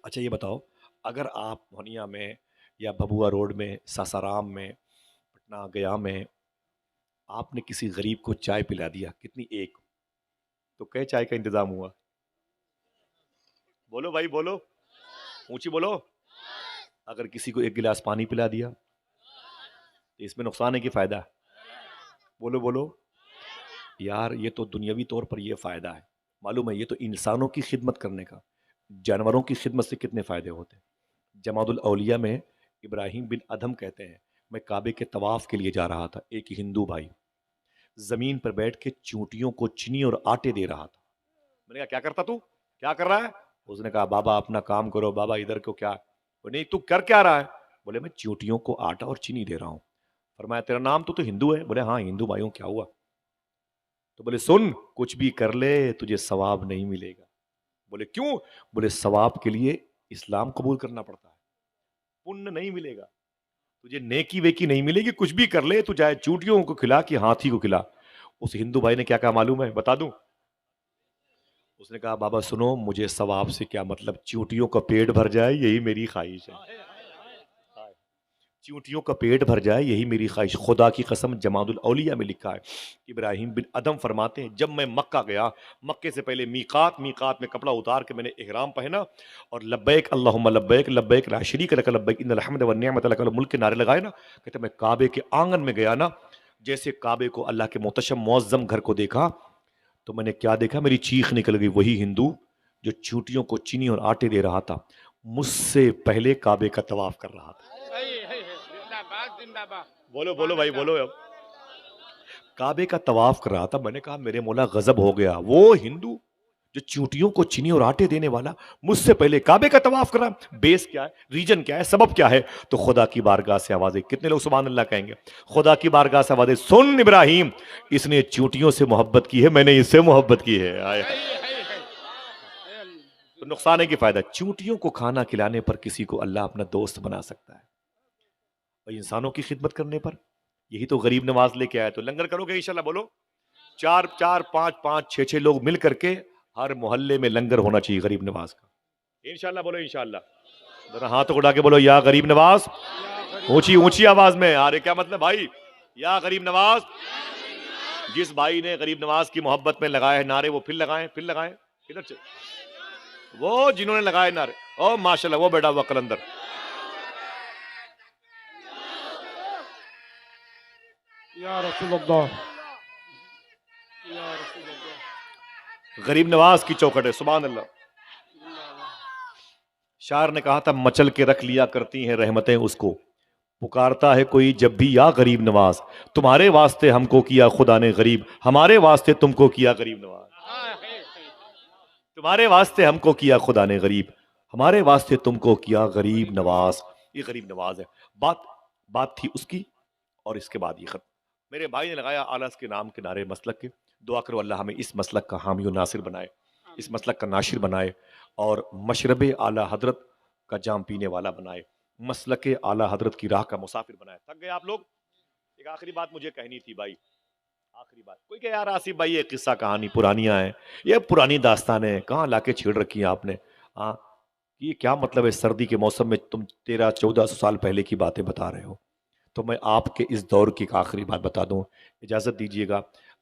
اچھا یہ بتاؤ اگر آپ مونیا میں یا بھبوا روڈ میں، ساسارام میں، پٹنہ گیا میں آپ نے کسی غریب کو چائے پلا دیا، کتنی؟ 1، تو کئے چائے کا انتظام ہوا؟ بولو بھائی بولو اونچی بولو. اگر کسی کو 1 گلاس پانی پلا دیا تو اس میں نقصان ہے کہ فائدہ ہے؟ بولو بولو یار. یہ تو دنیاوی طور پر یہ فائدہ ہے، معلوم ہے. یہ تو انسانوں کی خدمت کرنے کا، جانوروں کی خدمت سے کتنے فائدے ہوتے ہیں. جماعت الاولیاء میں ابراہیم بن ادھم کہتے ہیں میں کعبے کے طواف کے لیے جا رہا تھا، ایک ہندو بھائی زمین پر بیٹھ کے چونٹیوں کو چینی اور آٹے دے رہا تھا. میں نے کہا کیا کرتا تو؟ کیا کر رہا ہے؟ اس نے کہا بابا اپنا کام کرو. بابا ادھر کو کیا؟ نہیں تو کر کیا رہا ہے؟ بولے میں چونٹیوں کو آٹا اور چینی دے رہا ہوں. فرمایا تیرا نام تو ہندو ہے؟ بولے ہاں ہندو بھائیوں کیا ہوا؟ تو بولے سن کچھ بھی کر لے تجھے ثواب نہیں ملے گا. بولے کیوں؟ بولے ثواب کے لیے اسلام قبول کرنا پڑتا ہے، پن نہیں ملے گا تجھے، نیکی ویکی نہیں ملے گی. کچھ بھی کر لے تو چاہے چونٹیوں کو کھلا کہ ہاتھی کو کھلا. اس ہندو بھائی نے کیا کہا معلوم ہے؟ بتا دوں. اس نے کہا بابا سنو مجھے ثواب سے کیا مطلب، چونٹیوں کا پیٹ بھر جائے یہی میری خواہش ہے. چونٹیوں کا پیٹ بھر جائے یہی میری خواہش. خدا کی قسم جماعت الاولیاء میں لکھا ہے ابراہیم بن ادم فرماتے ہیں جب میں مکہ گیا، مکے سے پہلے میقات میں کپڑا اتار کے میں نے احرام پہنا اور لبیک اللہم لبیک لبیک لا شریک لک لبیک ان الحمد والنعمت لک الملک کے نعرے لگائے نا. کہتے میں کعبے کے آنگن میں گیا نا، جیسے کعبے کو اللہ کے محتشم معظم گھر کو دیکھا تو میں نے کیا دیکھا؟ میری چیخ نکل گئی. وہی ہندو جو چونٹیوں کو چینی اور آٹے دے رہا تھا مجھ سے پہلے کعبے کا طواف کر رہا تھا. زندہ باد زندہ باد. بولو بولو بھائی بولو. اب کعبے کا طواف کر رہا تھا. میں نے کہا میرے مولا غضب ہو گیا، وہ ہندو جو چونٹیوں کو چینی اور آٹے دینے والا مجھ سے پہلے کعبے کا طواف کر رہا. بیس کیا ہے، ریجن کیا ہے، سبب کیا ہے؟ تو خدا کی بارگاہ سے آوازیں. کتنے لوگ سبحان اللہ کہیں گے؟ خدا کی بارگاہ سے آوازیں. سن ابراہیم اس نے چونٹیوں سے محبت کی ہے، میں نے اس سے محبت کی ہے. آئے تو نقصان ہے کہ فائدہ؟ چونٹیوں کو کھانا کھلانے پر کسی کو اللہ اپنا دوست بنا سکتا ہے، اور انسانوں کی خدمت کرنے پر. یہی تو غریب نواز لے کے آیا. تو لنگر کرو گے انشاءاللہ؟ بولو 4 5 6 لوگ مل کر کے ہر محلے میں لنگر ہونا چاہیے غریب نواز کا. انشاءاللہ بولو انشاءاللہ. ذرا ہاتھ اٹھا کے بولو یا غریب نواز. اونچی آواز میں. ارے کیا مطلب بھائی؟ یا غریب نواز. جس بھائی نے غریب نواز کی محبت میں لگائے نعرے وہ پھر لگائیں ادھر سے. وہ جنہوں نے لگائے نعرے، او ماشاءاللہ وہ بیٹا ہوا قلندر. یا رسول اللہ یا رسول اللہ. غریب نواز کی چوکھٹ ہے. سبحان اللہ. شاعر نے کہا تھا مچل کے رکھ لیا کرتی ہیں رحمتیں اس کو، پکارتا ہے کوئی جب بھی یا غریب نواز. تمہارے واسطے ہم کو کیا خدا نے غریب، ہمارے واسطے تم کو کیا غریب نواز. تمہارے واسطے ہم کو کیا خدا نے غریب، ہمارے واسطے تم کو کیا غریب نواز. یہ غریب نواز ہے. بات تھی اس کی اور اس کے بعد یہ ختم. میرے بھائی نے لگایا اعلیٰ کے نام کے نعرے مسلک کے. دعا کرو اللہ ہمیں اس مسلک کا حامی و ناصر بنائے، اس مسلک کا ناشر بنائے، اور مشرب اعلیٰ حضرت کا جام پینے والا بنائے، مسلک اعلیٰ حضرت کی راہ کا مسافر بنائے. تھک گئے آپ لوگ؟ ایک آخری بات مجھے کہنی تھی بھائی، آخری بات. کوئی کہ یار آصف بھائی یہ قصہ کہانی پرانیاں ہیں، یہ پرانی داستانیں کہاں لا کے چھیڑ رکھی ہیں آپ نے. ہاں یہ کیا مطلب ہے سردی کے موسم میں تم 1300-1400 سال پہلے کی باتیں بتا رہے ہو؟ تو میں آپ کے اس دور کی ایک آخری بات بتا دوں، اجازت دیجیے گا.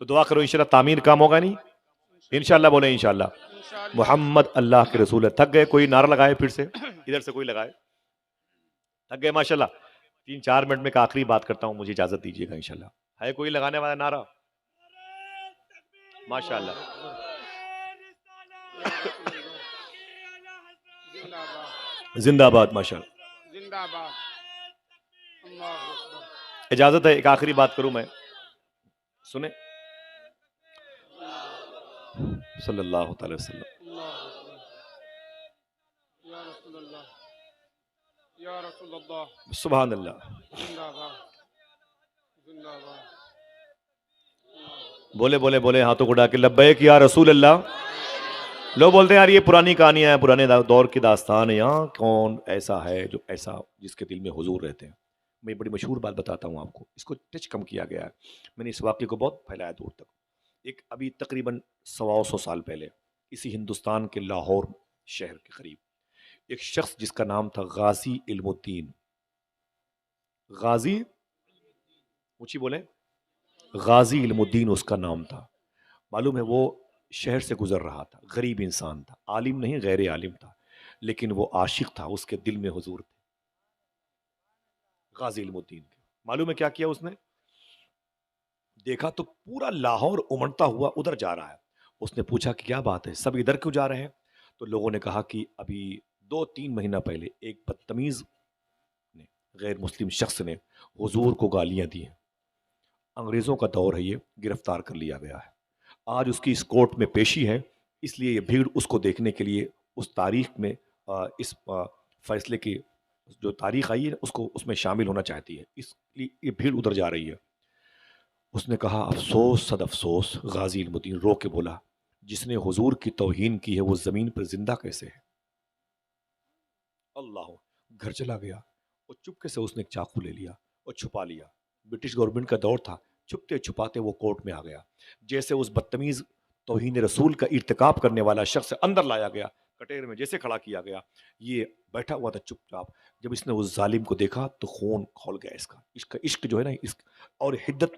تو دعا کرو انشاءاللہ تعمیر کام ہوگا نہیں. انشاءاللہ بولیں انشاءاللہ. انشاءاللہ. محمد اللہ کے رسول ہے. تھک گئے؟ کوئی نعرہ لگائے پھر سے, ادھر سے کوئی لگائے. تھک گئے ماشاءاللہ. 3-4 منٹ میں ایک آخری بات کرتا ہوں, مجھے اجازت دیجیے گا انشاءاللہ. ہے کوئی لگانے والا نعرہ؟ ماشاءاللہ. زندہ باد. زندہ باد ماشاءاللہ. زندہ باد. اللہ اکبر. اجازت ہے ایک آخری بات کروں میں, سنیں. صلی اللہ تعالی وسلم. اللہ اکبر. یا رسول اللہ. یا رسول اللہ. سبحان اللہ. زندہ باد. زندہ باد. بولے بولے بولے ہاتھوں کو اٹھا کے لبیک یا رسول اللہ. لوگ بولتے ہیں یار یہ پرانی کہانیاں ہیں, پرانے دور کی داستان ہے, یہاں کون ایسا ہے جو ایسا جس کے دل میں حضور رہتے ہیں. میں بڑی مشہور بات بتاتا ہوں آپ کو, اس کو ٹچ کم کیا گیا ہے, میں نے اس واقعے کو بہت پھیلایا دور تک. ایک ابھی تقریباً 100 سال پہلے اسی ہندوستان کے لاہور شہر کے قریب ایک شخص جس کا نام تھا غازی علم الدین. غازی اونچی بولیں, غازی علم الدین اس کا نام تھا. معلوم ہے وہ شہر سے گزر رہا تھا, غریب انسان تھا, عالم نہیں غیر عالم تھا, لیکن وہ عاشق تھا, اس کے دل میں حضور تھے. غازی علم الدین کے معلوم ہے کیا کیا اس نے؟ دیکھا تو پورا لاہور امڑتا ہوا ادھر جا رہا ہے. اس نے پوچھا کہ کیا بات ہے, سب ادھر کیوں جا رہے ہیں؟ تو لوگوں نے کہا کہ ابھی 2-3 مہینہ پہلے ایک بدتمیز نے, غیر مسلم شخص نے حضور کو گالیاں دی ہیں. انگریزوں کا دور ہے, یہ گرفتار کر لیا گیا ہے. آج اس کی اس کورٹ میں پیشی ہے, اس لیے یہ بھیڑ اس کو دیکھنے کے لیے اس تاریخ میں اس فیصلے کی جو تاریخ آئی ہے اس کو اس میں شامل ہونا چاہتی ہے, اس لیے یہ بھیڑ ادھر جا رہی ہے. اس نے کہا افسوس صد افسوس. غازی علم الدین رو کے بولا جس نے حضور کی توہین کی ہے وہ زمین پر زندہ کیسے ہے؟ اللہ. گھر چلا گیا اور چپکے سے اس نے ایک چاقو لے لیا اور چھپا لیا. برٹش گورنمنٹ کا دور تھا, چھپتے چھپاتے وہ کورٹ میں آ گیا. جیسے اس بدتمیز توہین رسول کا ارتکاب کرنے والا شخص اندر لایا گیا, کٹیر میں جیسے کھڑا کیا گیا, یہ بیٹھا ہوا تھا چپ چاپ. جب اس نے اس ظالم کو دیکھا تو خون کھول گیا اس کا. عشق جو ہے نا, اس اور حدت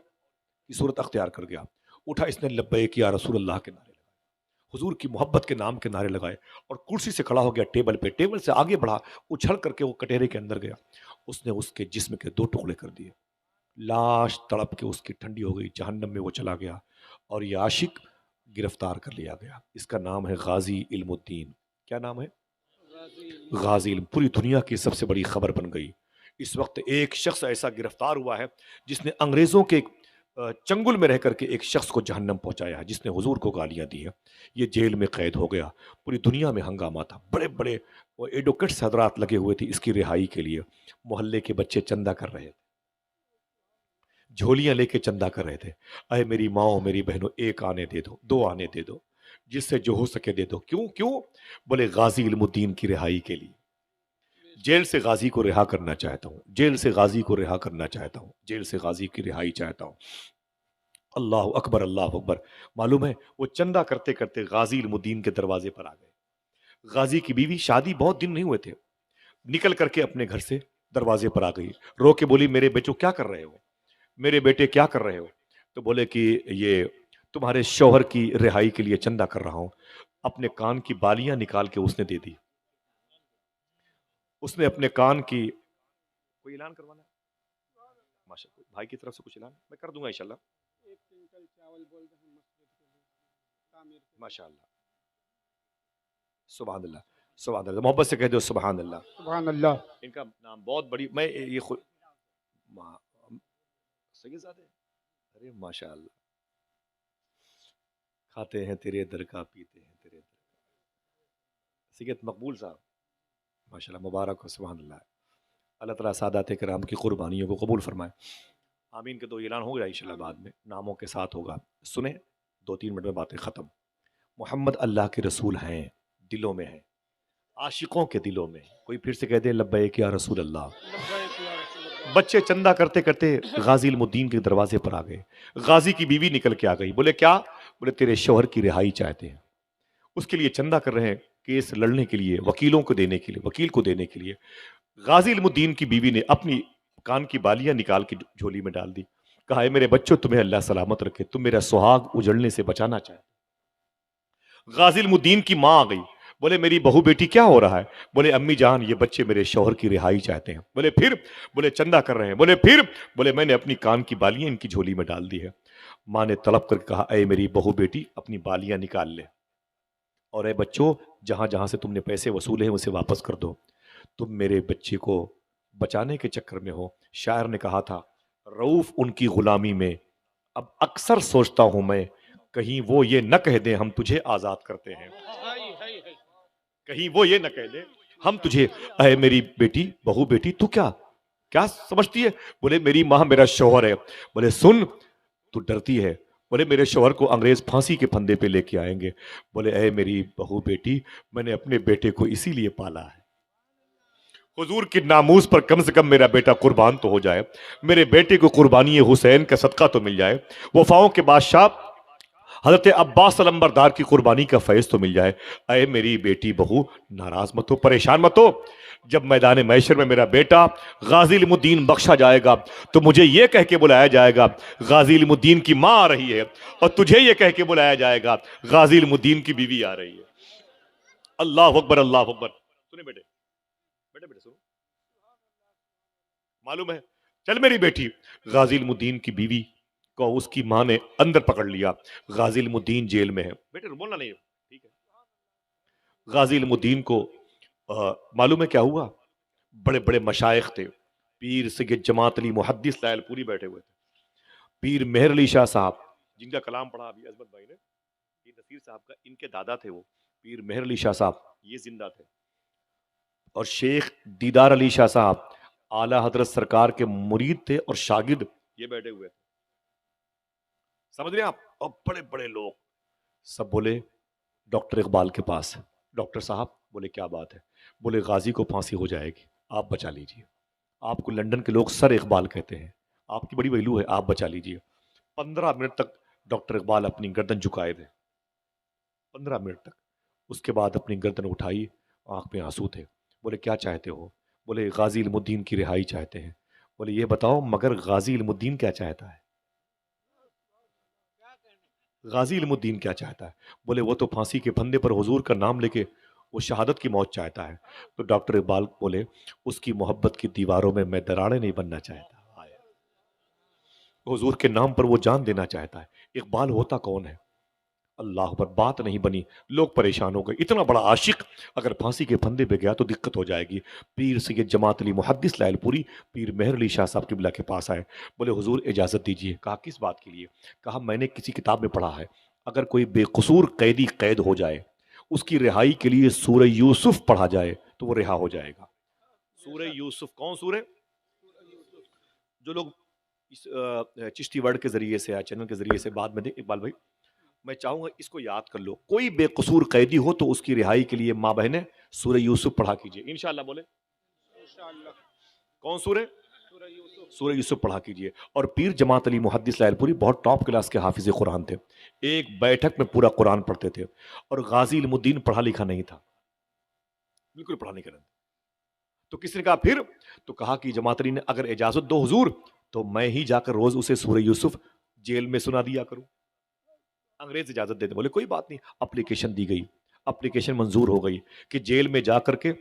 کی صورت اختیار کر گیا. اٹھا اس نے لبیک یا رسول اللہ کے نعرے لگائے, حضور کی محبت کے نام کے نعرے لگائے, اور کرسی سے کھڑا ہو گیا ٹیبل پہ. ٹیبل سے آگے بڑھا, اچھل کر کے وہ کٹہرے کے اندر گیا. اس نے اس کے جسم کے 2 ٹکڑے کر دیے. لاش تڑپ کے اس کی ٹھنڈی ہو گئی, جہنم میں وہ چلا گیا, اور یہ عاشق گرفتار کر لیا گیا. اس کا نام ہے غازی علم الدین. کیا نام ہے؟ غازی علم. پوری دنیا کی سب سے بڑی خبر بن گئی. اس وقت ایک شخص ایسا گرفتار ہوا ہے جس نے انگریزوں کے چنگل میں رہ کر کے ایک شخص کو جہنم پہنچایا ہے, جس نے حضور کو گالیاں دی ہیں. یہ جیل میں قید ہو گیا. پوری دنیا میں ہنگامہ تھا, بڑے بڑے ایڈوکیٹس حضرات لگے ہوئے تھے اس کی رہائی کے لیے. محلے کے بچے چندہ کر رہے تھے, جھولیاں لے کے چندہ کر رہے تھے. اے میری ماں میری بہنوں, 1 آنے دے دو, 2 آنے دے دو, جس سے جو ہو سکے دے دو. کیوں؟ بولے غازی علم الدین کی رہائی کے لیے. جیل سے غازی کو رہا کرنا چاہتا ہوں, جیل سے غازی کو رہا کرنا چاہتا ہوں, جیل سے غازی کی رہائی چاہتا ہوں. اللہ اکبر اللہ اکبر. معلوم ہے وہ چندہ کرتے کرتے غازی علم الدین کے دروازے پر آ گئے. غازی کی بیوی, شادی بہت دن نہیں ہوئے تھے, نکل کر کے اپنے گھر سے دروازے پر آ گئی. رو کے بولی میرے بیٹوں کیا کر رہے ہو, میرے بیٹے کیا کر رہے ہو؟ تو بولے کہ یہ تمہارے شوہر کی رہائی کے لیے چندہ کر رہا ہوں. اپنے کان کی بالیاں نکال کے اس نے دے دی. اس نے اپنے کان کی, کوئی اعلان کروانا ہے ماشاء بھائی کی طرف سے, کچھ اعلان میں کر دوں گا انشاءاللہ. ماشاء اللہ, سبحان اللہ سبحان اللہ. محبت سے کہہ دو سبحان اللہ. سبحان اللہ. ان کا نام بہت بڑی, میں یہ خود سید زادے, ارے ماشاء اللہ, کھاتے ہیں تیرے در کا, پیتے ہیں تیرے در کا. سید مقبول صاحب ماشاء اللہ, مبارک ہو, سبحان اللہ. اللہ تعالیٰ سادات کرام کی قربانیوں کو قبول فرمائے. آمین کے 2 اعلان ہو گیا انشاءاللہ, بعد میں ناموں کے ساتھ ہوگا. سنیں 2-3 منٹ میں باتیں ختم. محمد اللہ کے رسول ہیں, دلوں میں ہیں, عاشقوں کے دلوں میں. کوئی پھر سے کہہ دے لبیک یا رسول اللہ. بچے چندہ کرتے کرتے غازی علم الدین کے دروازے پر آ گئے. غازی کی بیوی نکل کے آ گئی. بولے کیا؟ بولے تیرے شوہر کی رہائی چاہتے ہیں, اس کے لیے چندہ کر رہے ہیں کیس لڑنے کے لیے, وکیلوں کو دینے کے لیے, وکیل کو دینے کے لیے. غازی علم الدین کی بیوی نے اپنی کان کی بالیاں نکال کے جھولی میں ڈال دی. کہا اے میرے بچوں تمہیں اللہ سلامت رکھے، تم میرا سہاگ اجڑنے سے بچانا چاہتے۔ غازی علم الدین کی ماں آ گئی، بولے میری بہو بیٹی کیا ہو رہا ہے؟ بولے امی جان یہ بچے میرے شوہر کی رہائی چاہتے ہیں۔ بولے پھر؟ بولے چندہ کر رہے ہیں۔ بولے پھر؟ بولے میں نے اپنی کان کی بالیاں ان کی جھولی میں ڈال دی ہے۔ ماں نے طلب کر کے کہا اے میری بہو بیٹی اپنی بالیاں نکال لے، اور اے بچوں جہاں جہاں سے تم نے پیسے وصولے ہیں اسے واپس کر دو، تم میرے بچے کو بچانے کے چکر میں ہو۔ شاعر نے کہا تھا رؤوف ان کی غلامی میں اب اکثر سوچتا ہوں میں، کہیں وہ یہ نہ کہہ دیں ہم تجھے آزاد کرتے ہیں، کہیں وہ یہ نہ کہہ دیں ہم تجھے۔ اے میری بیٹی بہو بیٹی تو کیا سمجھتی ہے؟ بولے میری ماں میرا شوہر ہے۔ بولے سن تو ڈرتی ہے، بولے میرے شوہر کو انگریز پھانسی کے پھندے پہ لے کے آئیں گے۔ بولے اے میری بہو بیٹی میں نے اپنے بیٹے کو اسی لیے پالا ہے، حضور کی ناموس پر کم سے کم میرا بیٹا قربان تو ہو جائے، میرے بیٹے کو قربانی حسین کا صدقہ تو مل جائے، وفاؤں کے بادشاہ حضرت عباس علمبردار کی قربانی کا فیض تو مل جائے۔ اے میری بیٹی بہو ناراض مت ہو، پریشان مت ہو، جب میدان محشر میں میرا بیٹا غازی علم الدین بخشا جائے گا تو مجھے یہ کہہ کے بلایا جائے گا غازی علم الدین کی ماں آ رہی ہے، اور تجھے یہ کہہ کے بلایا جائے گا غازی علم الدین کی بیوی آ رہی ہے۔ اللہ اکبر اللہ اکبر۔ سنیں بیٹے بیٹے بیٹے سنو، معلوم ہے؟ چل میری بیٹی، غازی علم الدین کی بیوی کو اس کی ماں نے اندر پکڑ لیا، غازی علم الدین جیل میں ہے۔ بیٹے بولنا نہیں ہے، ٹھیک ہے؟ غازی علم الدین کو معلوم ہے کیا ہوا؟ بڑے بڑے مشائخ تھے، پیر سید جماعت علی محدث لائل پوری بیٹھے ہوئے تھے، پیر مہر علی شاہ صاحب جن کا کلام پڑھا ابھی عظمت بھائی نے، یہ نصیر صاحب کا ان کے دادا تھے، وہ پیر مہر علی شاہ صاحب یہ زندہ تھے، اور شیخ دیدار علی شاہ صاحب اعلی حضرت سرکار کے مرید تھے اور شاگرد یہ بیٹھے ہوئے تھے، سمجھ رہے ہیں آپ؟ اور بڑے بڑے لوگ سب بولے ڈاکٹر اقبال کے پاس۔ ڈاکٹر صاحب بولے کیا بات ہے؟ بولے غازی کو پھانسی ہو جائے گی، آپ بچا لیجئے، آپ کو لندن کے لوگ سر اقبال کہتے ہیں، آپ کی بڑی ویلو ہے، آپ بچا لیجئے۔ 15 منٹ تک ڈاکٹر اقبال اپنی گردن جھکائے تھے، 15 منٹ تک، اس کے بعد اپنی گردن اٹھائی، آنکھ میں آنسو تھے۔ بولے کیا چاہتے ہو؟ بولے غازی علم الدین کی رہائی چاہتے ہیں۔ بولے یہ بتاؤ مگر غازی علم الدین کیا چاہتا ہے؟ غازی علم الدین کیا چاہتا ہے؟ بولے وہ تو پھانسی کے پھندے پر حضور کا نام لے کے وہ شہادت کی موت چاہتا ہے۔ تو ڈاکٹر اقبال بولے اس کی محبت کی دیواروں میں میں دراڑیں نہیں بننا چاہتا، حضور کے نام پر وہ جان دینا چاہتا ہے۔ اقبال ہوتا کون ہے؟ اللہ پر بات نہیں بنی، لوگ پریشان ہو گئے، اتنا بڑا عاشق اگر پھانسی کے پھندے پہ گیا تو دقت ہو جائے گی۔ پیر سید جماعت علی محدث لائل پوری پیر مہر علی شاہ صاحب قبلہ کے پاس آئے، بولے حضور اجازت دیجیے۔ کہا کس بات کے لیے؟ کہا میں نے کسی کتاب میں پڑھا ہے اگر کوئی بے قصور قیدی قید ہو جائے اس کی رہائی کے لیے سورہ یوسف پڑھا جائے تو وہ رہا ہو جائے گا۔ سورہ یوسف کون سورہ؟ جو لوگ اس چشتی ورڈ کے ذریعے سے یا چینل کے ذریعے سے بعد میں دیں، اقبال بھائی میں چاہوں گا اس کو یاد کر لو، کوئی بے قصور قیدی ہو تو اس کی رہائی کے لیے ماں بہنیں سورہ یوسف پڑھا کیجئے انشاءاللہ۔ بولے کون سورہ؟ سورہ یوسف پڑھا کیجئے۔ اور پیر جماعت علی محدث لائل پوری بہت ٹاپ کلاس کے حافظ قرآن تھے، ایک بیٹھک میں پورا قرآن پڑھتے تھے، اور غازی علم الدین پڑھا لکھا نہیں تھا، بالکل پڑھا نہیں کرتا۔ تو کس نے کہا پھر؟ تو کہا کہ جماعت علی نے اگر اجازت دو حضور تو میں ہی جا کر روز اسے سورہ یوسف جیل میں سنا دیا کروں۔ انگریز اجازت دیتے، بولے کوئی بات نہیں۔ اپلیکیشن دی گئی، اپلیکیشن منظور ہو گئی کہ جیل میں جا کر کے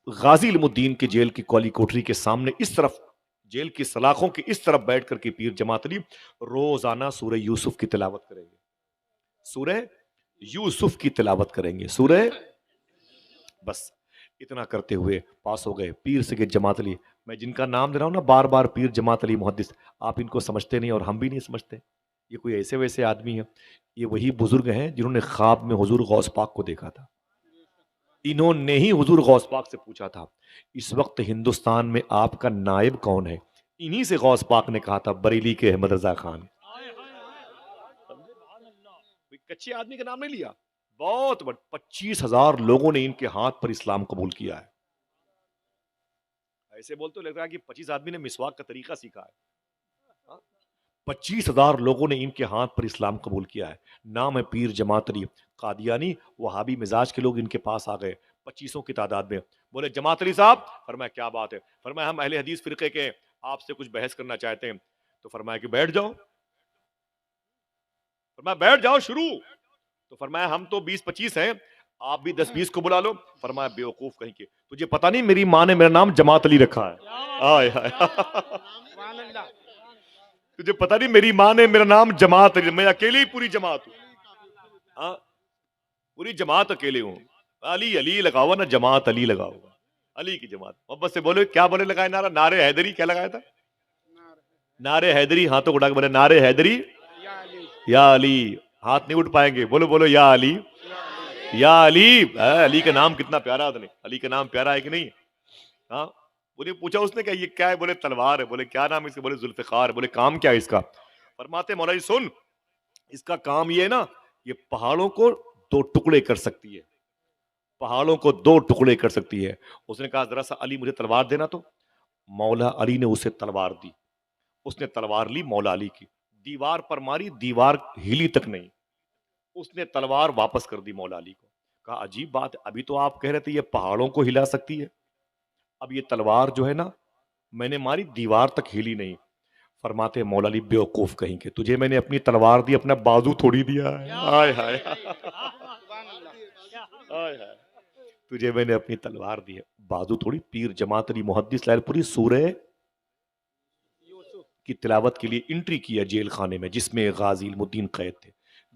غازی علم الدین کے جیل کی کالی کوٹری کے سامنے اس طرف جیل کی سلاخوں کی اس طرف بیٹھ کر کے پیر جماعت علی روزانہ سورہ یوسف کی تلاوت کریں گے، سورہ یوسف کی تلاوت کریں گے، سورہ، بس اتنا کرتے ہوئے پاس ہو گئے۔ پیر سید جماعت علی، میں جن کا نام دے رہا ہوں نا بار بار، پیر جماعت علی محدث، آپ ان کو سمجھتے نہیں اور ہم بھی نہیں سمجھتے، یہ کوئی ایسے ویسے آدمی ہے، یہ وہی بزرگ ہیں جنہوں نے خواب میں حضور غوث پاک کو دیکھا تھا، انہوں نے ہی حضور غوث پاک سے پوچھا تھا اس وقت ہندوستان میں آپ کا نائب کون ہے؟ انہی سے غوث پاک نے کہا تھا بریلی کے احمد رضا خان۔ کوئی کچے آدمی کا نام نہیں لیا، بہت 25,000 لوگوں نے ان کے ہاتھ پر اسلام قبول کیا ہے۔ ایسے بولتے تو لگ رہا ہے کہ 25 آدمی نے مسواک کا طریقہ سیکھا ہے، 25,000 لوگوں نے ان کے ہاتھ پر اسلام قبول کیا ہے۔ نام ہے پیر جماعت علی قادیانی، وہابی مزاج کے لوگ ان کے پاس آ گئے 2500 کی تعداد میں، بولے جماعت علی صاحب، فرمایا کیا بات ہے؟ فرمایا ہم اہل حدیث فرقے کے آپ سے کچھ بحث کرنا چاہتے ہیں۔ تو فرمایا کہ بیٹھ جاؤ. فرمایا بیٹھ جاؤ شروع. تو فرمایا ہم تو 20-25 ہیں, آپ بھی 10-20 کو بلا لو. فرمایا بیوقوف کہیں کے, تجھے پتا نہیں میری ماں نے میرا نام جماعت علی رکھا ہے. آئے ہائے. سبحان اللہ. تجھے پتا نہیں میری ماں نے میرا نام جماعت علی, میں اکیلے ہی پوری جماعت ہوں. ہاں پوری جماعت اکیلے ہوں. علی علی لگاؤ نا, جماعت علی لگاؤ, علی کی جماعت. محبت سے بولے, کیا بولے لگائے نعرہ؟ نعرے حیدری. کیا لگایا تھا؟ نعرے حیدری. ہاتھوں کو اٹھا کے بولے نعرے حیدری یا علی یا علی. ہاتھ نہیں اٹھ پائیں گے, بولو بولو یا علی یا علی. علی کا نام کتنا پیارا ہے. علی کا نام پیارا ہے کہ نہیں؟ ہاں. انہیں پوچھا اس نے کہ یہ کیا ہے؟ بولے تلوار ہے. بولے کیا نام ہے اس کا؟ بولے ذوالفقار. بولے کام کیا ہے اس کا؟ فرماتے مولا جی سن, اس کا کام یہ ہے نا, یہ پہاڑوں کو 2 ٹکڑے کر سکتی ہے. پہاڑوں کو 2 ٹکڑے کر سکتی ہے. اس نے کہا ذرا سا علی مجھے تلوار دینا. تو مولا علی نے اسے تلوار دی. اس نے تلوار لی مولا علی کی, دیوار پر ماری, دیوار ہلی تک نہیں. اس نے تلوار واپس کر دی مولا علی کو. کہا عجیب بات ہے, ابھی تو آپ کہہ رہے تھے یہ پہاڑوں کو ہلا سکتی ہے, اب یہ تلوار جو ہے نا میں نے ماری, دیوار تک ہلی نہیں. فرماتے مولا علی بیوقوف کہیں کہ تجھے میں نے اپنی تلوار دی, اپنا بازو تھوڑی دیا ہے. ہائے ہائے سبحان اللہ. ہائے ہائے. تجھے میں نے اپنی تلوار دی ہے, بازو تھوڑی. پیر جماعت علی محدث لائل پوری سورہ کی تلاوت کے لیے انٹری کیا جیل خانے میں, جس میں غازی علم الدین قید تھے.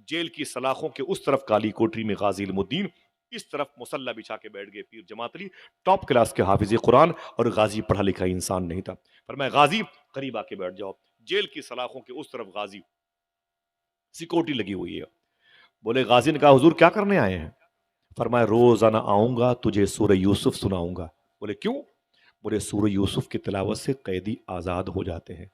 جیل کی سلاخوں کے اس طرف کالی کوٹری میں غازی علم الدین, اس طرف مصلی بچھا کے بیٹھ گئے پیر جماعت علی. ٹاپ کلاس کے حافظ قرآن, اور غازی پڑھا لکھا انسان نہیں تھا. فرمایا غازی قریب آ کے بیٹھ جاؤ. جیل کی سلاخوں کے اس طرف غازی, سیکورٹی لگی ہوئی ہے. بولے غازی نے کہا حضور کیا کرنے آئے ہیں؟ فرمایا روزانہ آؤں گا, تجھے سورہ یوسف سناؤں گا. بولے کیوں؟ بولے سورہ یوسف کی تلاوت سے قیدی آزاد ہو جاتے ہیں.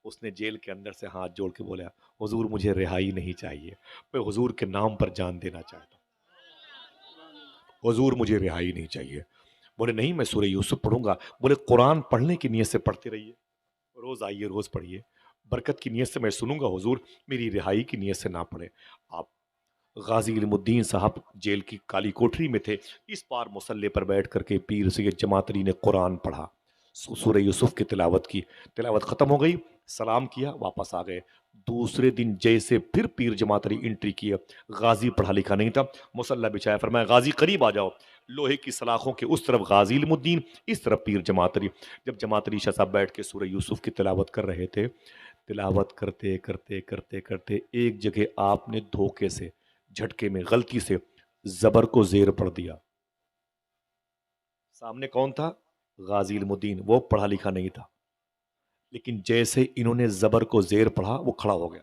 اس نے جیل کے اندر سے ہاتھ جوڑ کے بولا حضور مجھے رہائی نہیں چاہیے, میں حضور کے نام پر جان دینا چاہتا ہوں, حضور مجھے رہائی نہیں چاہیے. بولے نہیں میں سورہ یوسف پڑھوں گا. بولے قرآن پڑھنے کی نیت سے پڑھتے رہیے, روز آئیے روز پڑھیے, برکت کی نیت سے میں سنوں گا, حضور میری رہائی کی نیت سے نہ پڑھے. آپ غازی علم الدین صاحب جیل کی کالی کوٹری میں تھے. اس پار مصلی پر بیٹھ کر کے پیر سید جماعت علی نے قرآن پڑھا, سورہ یوسف کی تلاوت کی. تلاوت ختم ہو گئی, سلام کیا, واپس آ گئے. دوسرے دن جیسے پھر پیر جماعت علی انٹری کیا, غازی پڑھا لکھا نہیں تھا, مصلی بچھایا. فرمایا غازی قریب آ جاؤ. لوہے کی سلاخوں کے اس طرف غازی علم الدین, اس طرف پیر جماعت علی. جب جماعت علی شاہ صاحب بیٹھ کے سورہ یوسف کی تلاوت کر رہے تھے, تلاوت کرتے کرتے کرتے کرتے ایک جگہ آپ نے دھوکے سے, جھٹکے میں, غلطی سے زبر کو زیر پڑھ دیا. سامنے کون تھا؟ غازی علم الدین. وہ پڑھا لکھا نہیں تھا, لیکن جیسے انہوں نے زبر کو زیر پڑھا وہ کھڑا ہو گیا.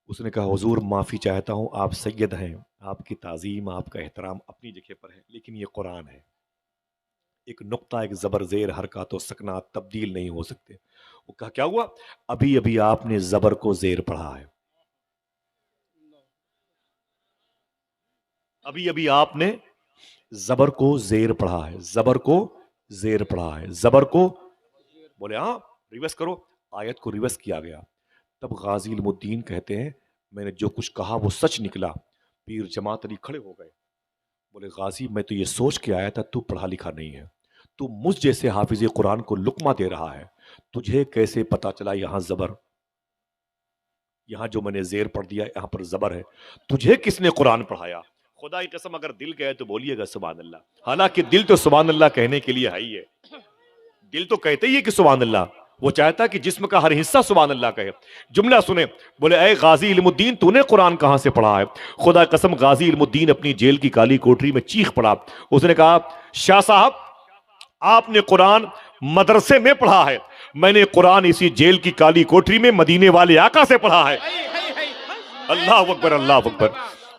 اس نے کہا حضور معافی چاہتا ہوں, آپ سید ہیں, آپ کی تعظیم آپ کا احترام اپنی جگہ پر ہے, لیکن یہ قرآن ہے, ایک نقطہ ایک زبر زیر حرکات و سکنات تبدیل نہیں ہو سکتے. وہ کہا کیا ہوا؟ ابھی ابھی آپ نے زبر کو زیر پڑھا ہے, ابھی ابھی آپ نے زبر کو زیر پڑھا ہے, زبر کو زیر پڑھا ہے, زبر کو. بولے ہاں ریورس کرو. آیت کو ریورس کیا گیا. تب غازی علم الدین کہتے ہیں میں نے جو کچھ کہا وہ سچ نکلا. پیر جماعت علی کھڑے ہو گئے. بولے غازی میں تو یہ سوچ کے آیا تھا تو پڑھا لکھا نہیں ہے, تو مجھ جیسے حافظ قرآن کو لقمہ دے رہا ہے, تجھے کیسے پتا چلا یہاں زبر, یہاں جو میں نے زیر پڑھ دیا یہاں پر زبر ہے, تجھے کس نے قرآن پڑھایا؟ خدا کی قسم اگر دل کہے تو بولیے گا سبحان اللہ. حالانکہ دل تو سبحان اللہ کہنے کے لیے ہے ہی ہے, دل تو کہتے ہی ہے کہ سبحان اللہ, وہ چاہتا ہے کہ جسم کا ہر حصہ سبحان اللہ کہے. جملہ سنے. بولے اے غازی علم الدین تو نے قرآن کہاں سے پڑھا ہے؟ خدا کی قسم غازی علم الدین اپنی جیل کی کالی کوٹری میں چیخ پڑا. اس نے کہا شاہ صاحب آپ نے قرآن مدرسے میں پڑھا ہے, میں نے قرآن اسی جیل کی کالی کوٹری میں مدینے والے آقا سے پڑھا ہے. اللہ اکبر اللہ اکبر.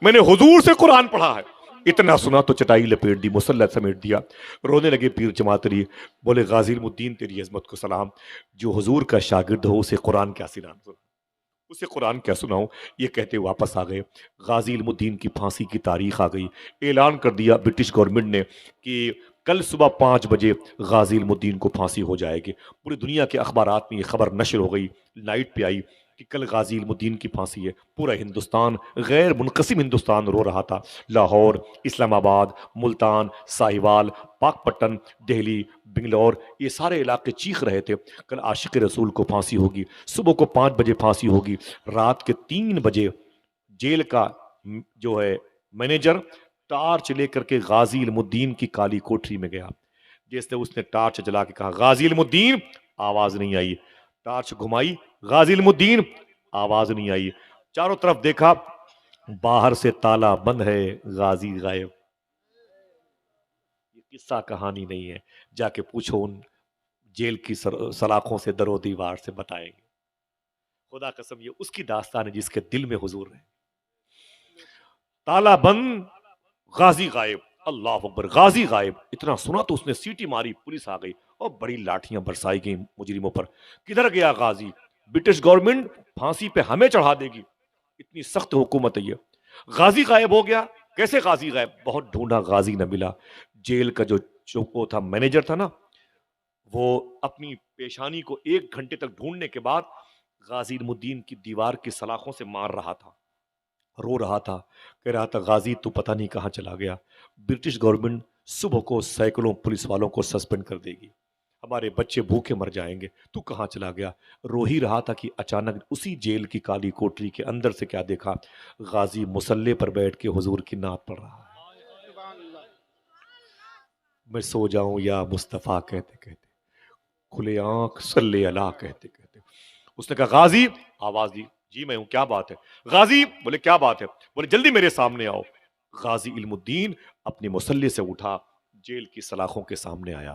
میں نے حضور سے قرآن پڑھا ہے. اتنا سنا تو چٹائی لپیٹ دی, مصلی سمیٹ دیا, رونے لگے پیر جماعت علی. بولے غازی علم الدین تیری عظمت کو سلام, جو حضور کا شاگرد ہو اسے قرآن کیا سناؤں, اسے قرآن کیا سناؤں. یہ کہتے واپس آ گئے. غازی علم الدین کی پھانسی کی تاریخ آ گئی. اعلان کر دیا برٹش گورنمنٹ نے کہ کل صبح 5 بجے غازی علم الدین کو پھانسی ہو جائے گی. پوری دنیا کے اخبارات میں یہ خبر نشر ہو گئی, لائٹ پہ آئی کہ کل غازی علم الدین کی پھانسی ہے. پورا ہندوستان، غیر منقسم ہندوستان رو رہا تھا. لاہور، اسلام آباد، ملتان، ساہیوال، پاک پٹن، دہلی، بنگلور، یہ سارے علاقے چیخ رہے تھے کل عاشق رسول کو پھانسی ہوگی. صبح کو 5 بجے پھانسی ہوگی. رات کے 3 بجے جیل کا جو ہے مینیجر ٹارچ لے کر کے غازی علم الدین کی کالی کوٹری میں گیا. جیسے اس نے ٹارچ جلا کے کہا غازی علم الدین، آواز نہیں آئی. ٹارچ گھمائی، غازی علم الدین، آواز نہیں آئی. چاروں طرف دیکھا، باہر سے تالا بند ہے، غازی غائب. یہ قصہ کہانی نہیں ہے، جا کے پوچھو ان جیل کی سلاخوں سے، در و دیوار سے بتائیں گے. خدا قسم یہ اس کی داستان ہے جس کے دل میں حضور ہے. تالا بند، غازی غائب. اللہ اکبر، غازی غائب. اتنا سنا تو اس نے سیٹی ماری، پولیس آ گئی اور بڑی لاٹھیاں برسائی گئی مجرموں پر. کدھر گیا غازی؟ برٹش گورنمنٹ پھانسی پہ ہمیں چڑھا دے گی، اتنی سخت حکومت ہے یہ. غازی غائب ہو گیا. کیسے غازی غائب؟ بہت ڈھونڈا، غازی نہ ملا. جیل کا جو چوکو تھا، مینیجر تھا نا، وہ اپنی پیشانی کو 1 گھنٹے تک ڈھونڈنے کے بعد غازی علم الدین کی دیوار کی سلاخوں سے مار رہا تھا، رو رہا تھا، کہہ رہا تھا غازی تو پتہ نہیں کہاں چلا گیا. برٹش گورنمنٹ صبح کو سینکڑوں پولیس والوں کو سسپینڈ کر دے گی، ہمارے بچے بھوکے مر جائیں گے، تو کہاں چلا گیا؟ رو ہی رہا تھا کہ اچانک اسی جیل کی کالی کوٹری کے اندر سے کیا دیکھا؟ غازی مصلے پر بیٹھ کے حضور کی نعت پڑھ رہا ہے. میں سو جاؤں یا مصطفیٰ کہتے کہتے، کھلے آنکھ صلی اللہ کہتے کہتے. اس نے کہا غازی، آواز دی، جی میں ہوں، کیا بات ہے؟ غازی، بولے کیا بات ہے؟ بولے جلدی میرے سامنے آؤ. غازی علم الدین اپنے مصلے سے اٹھا، جیل کی سلاخوں کے سامنے آیا.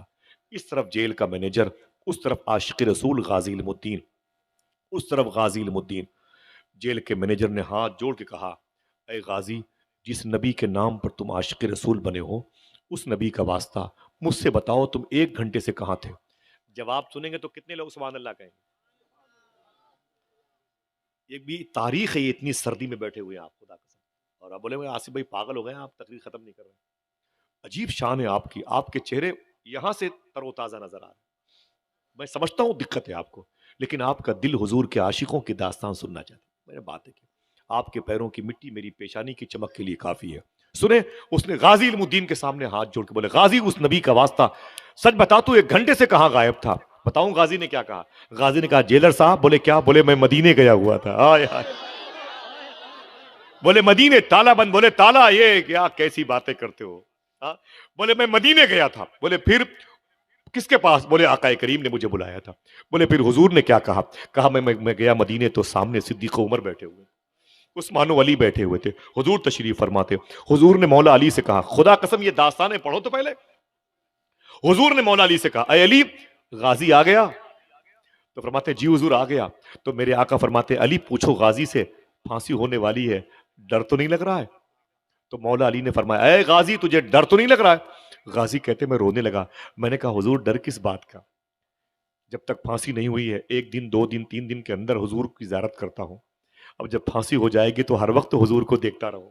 اس طرف جیل کا مینیجر، اس طرف عاشق رسول غازی علم الدین، اس طرف غازی علم الدین. جیل کے مینیجر نے ہاتھ جوڑ کے کہا اے غازی، جس نبی کے نام پر تم عاشق رسول بنے ہو، اس نبی کا واسطہ مجھ سے بتاؤ تم 1 گھنٹے سے کہاں تھے؟ جواب سنیں گے تو کتنے لوگ سبحان اللہ کہیں گے؟ یہ بھی تاریخ ہے، یہ اتنی سردی میں بیٹھے ہوئے ہیں آپ، خدا قسم. اور آپ بولے آصف بھائی پاگل ہو گئے ہیں، آپ تقریر ختم نہیں کر رہے. عجیب شان ہے آپ کی، آپ کے چہرے یہاں سے تر و تازہ نظر آ رہے ہیں. میں سمجھتا ہوں دقت ہے آپ کو، لیکن آپ کا دل حضور کے عاشقوں کی داستان سننا چاہتا ہے. میں نے بات ہے کہ آپ کے پیروں کی مٹی میری پیشانی کی چمک کے لیے کافی ہے. سنیں، اس نے غازی علم الدین کے سامنے ہاتھ جوڑ کے بولے غازی، اس نبی کا واسطہ سچ بتا تو 1 گھنٹے سے کہاں غائب تھا؟ بتاؤں غازی نے کیا کہا؟ غازی نے کہا جیلر صاحب. بولے کیا؟ بولے میں مدینے گیا ہوا تھا. آئے آئے. بولے مدینے، تالا بند. بولے تالا، یہ کیا کیسی باتیں کرتے ہو؟ بولے میں مدینے گیا تھا. بولے پھر کس کے پاس؟ بولے آقا کریم نے مجھے بلایا تھا. بولے پھر حضور نے کیا کہا؟ کہا میں گیا مدینے تو سامنے صدیق عمر بیٹھے ہوئے، عثمان و علی بیٹھے ہوئے تھے، حضور تشریف فرماتے. حضور نے مولا علی سے کہا، خدا قسم یہ داستانیں پڑھو تو پہلے. حضور نے مولا علی سے کہا اے علی، غازی آ گیا؟ تو فرماتے جی حضور آ گیا. تو میرے آقا فرماتے علی پوچھو غازی سے پھانسی ہونے والی ہے، ڈر تو نہیں لگ رہا ہے؟ تو مولا علی نے فرمایا اے غازی تجھے ڈر تو نہیں لگ رہا ہے؟ غازی کہتے میں رونے لگا. میں نے کہا حضور ڈر کس بات کا؟ جب تک پھانسی نہیں ہوئی ہے 1 دن 2 دن 3 دن کے اندر حضور کی زیارت کرتا ہوں. اب جب پھانسی ہو جائے گی تو ہر وقت حضور کو دیکھتا رہوں،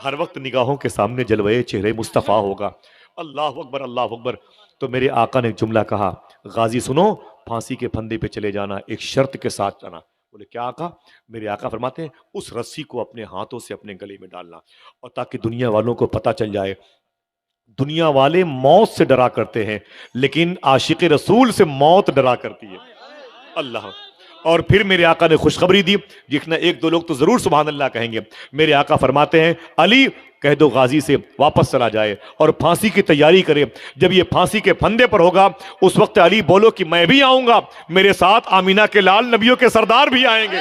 ہر وقت نگاہوں کے سامنے جلوے چہرے مصطفیٰ ہوگا. اللہ اکبر، اللہ اکبر. تو میرے آقا نے ایک جملہ کہا غازی سنو، پھانسی کے پھندے پہ چلے جانا، ایک شرط کے ساتھ جانا. بولے کیا آقا؟ میرے آقا فرماتے ہیں اس رسی کو اپنے ہاتھوں سے اپنے گلے میں ڈالنا، اور تاکہ دنیا والوں کو پتہ چل جائے. دنیا والے موت سے ڈرا کرتے ہیں لیکن عاشق رسول سے موت ڈرا کرتی ہے. اللہ. اور پھر میرے آقا نے خوشخبری دی، جتنا 1-2 لوگ تو ضرور سبحان اللہ کہیں گے. میرے آقا فرماتے ہیں علی کہہ دو غازی سے واپس چلا جائے اور پھانسی کی تیاری کرے. جب یہ پھانسی کے پھندے پر ہوگا اس وقت علی بولو کہ میں بھی آؤں گا، میرے ساتھ آمینہ کے لال نبیوں کے سردار بھی آئیں گے.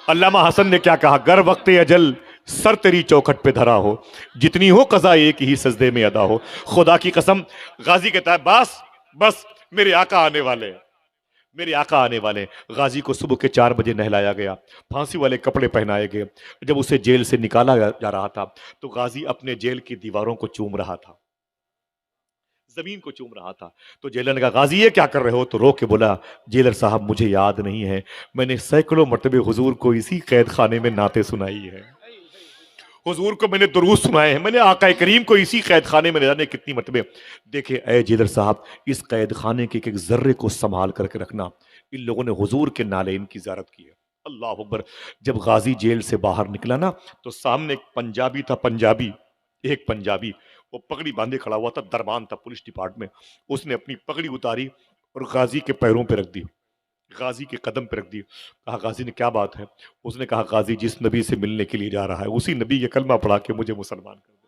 علامہ حسن نے کیا کہا؟ گر وقت اجل سر تیری چوکھٹ پہ دھرا ہو، جتنی ہو قضا ایک ہی سجدے میں ادا ہو. خدا کی قسم غازی کہتا ہے بس بس میرے آقا آنے والے ہیں، میرے آقا آنے والے ہیں. غازی کو صبح کے 4 بجے نہلایا گیا، پھانسی والے کپڑے پہنائے گئے. جب اسے جیل سے نکالا جا رہا تھا تو غازی اپنے جیل کی دیواروں کو چوم رہا تھا، زمین کو چوم رہا تھا. تو جیلر نے کہا غازی یہ کیا کر رہے ہو؟ تو رو کے بولا جیلر صاحب مجھے یاد نہیں ہے، میں نے سینکڑوں مرتبے حضور کو اسی قید خانے میں نعتیں سنائی ہے. حضور کو میں نے دروس سنائے ہیں، میں نے آقا کریم کو اسی قید خانے میں رہنے کتنی مرتبہ دیکھے۔ اے جیلر صاحب، اس قید خانے کے ایک ذرے کو سنبھال کر کے رکھنا۔ ان لوگوں نے حضور کے نالین کی زیارت کی ہے۔ اللہ اکبر۔ جب غازی جیل سے باہر نکلا نا تو سامنے ایک پنجابی تھا، ایک پنجابی، وہ پگڑی باندھے کھڑا ہوا تھا، دربان تھا پولیس ڈپارٹمنٹ۔ اس نے اپنی پگڑی اتاری اور غازی کے پیروں پہ رکھ دی، غازی کے قدم پہ رکھ دی۔ کہا غازی نے کیا بات ہے؟ اس نے کہا غازی جس نبی سے ملنے کے لیے جا رہا ہے اسی نبی کے کلمہ پڑھا کے مجھے مسلمان کر دے۔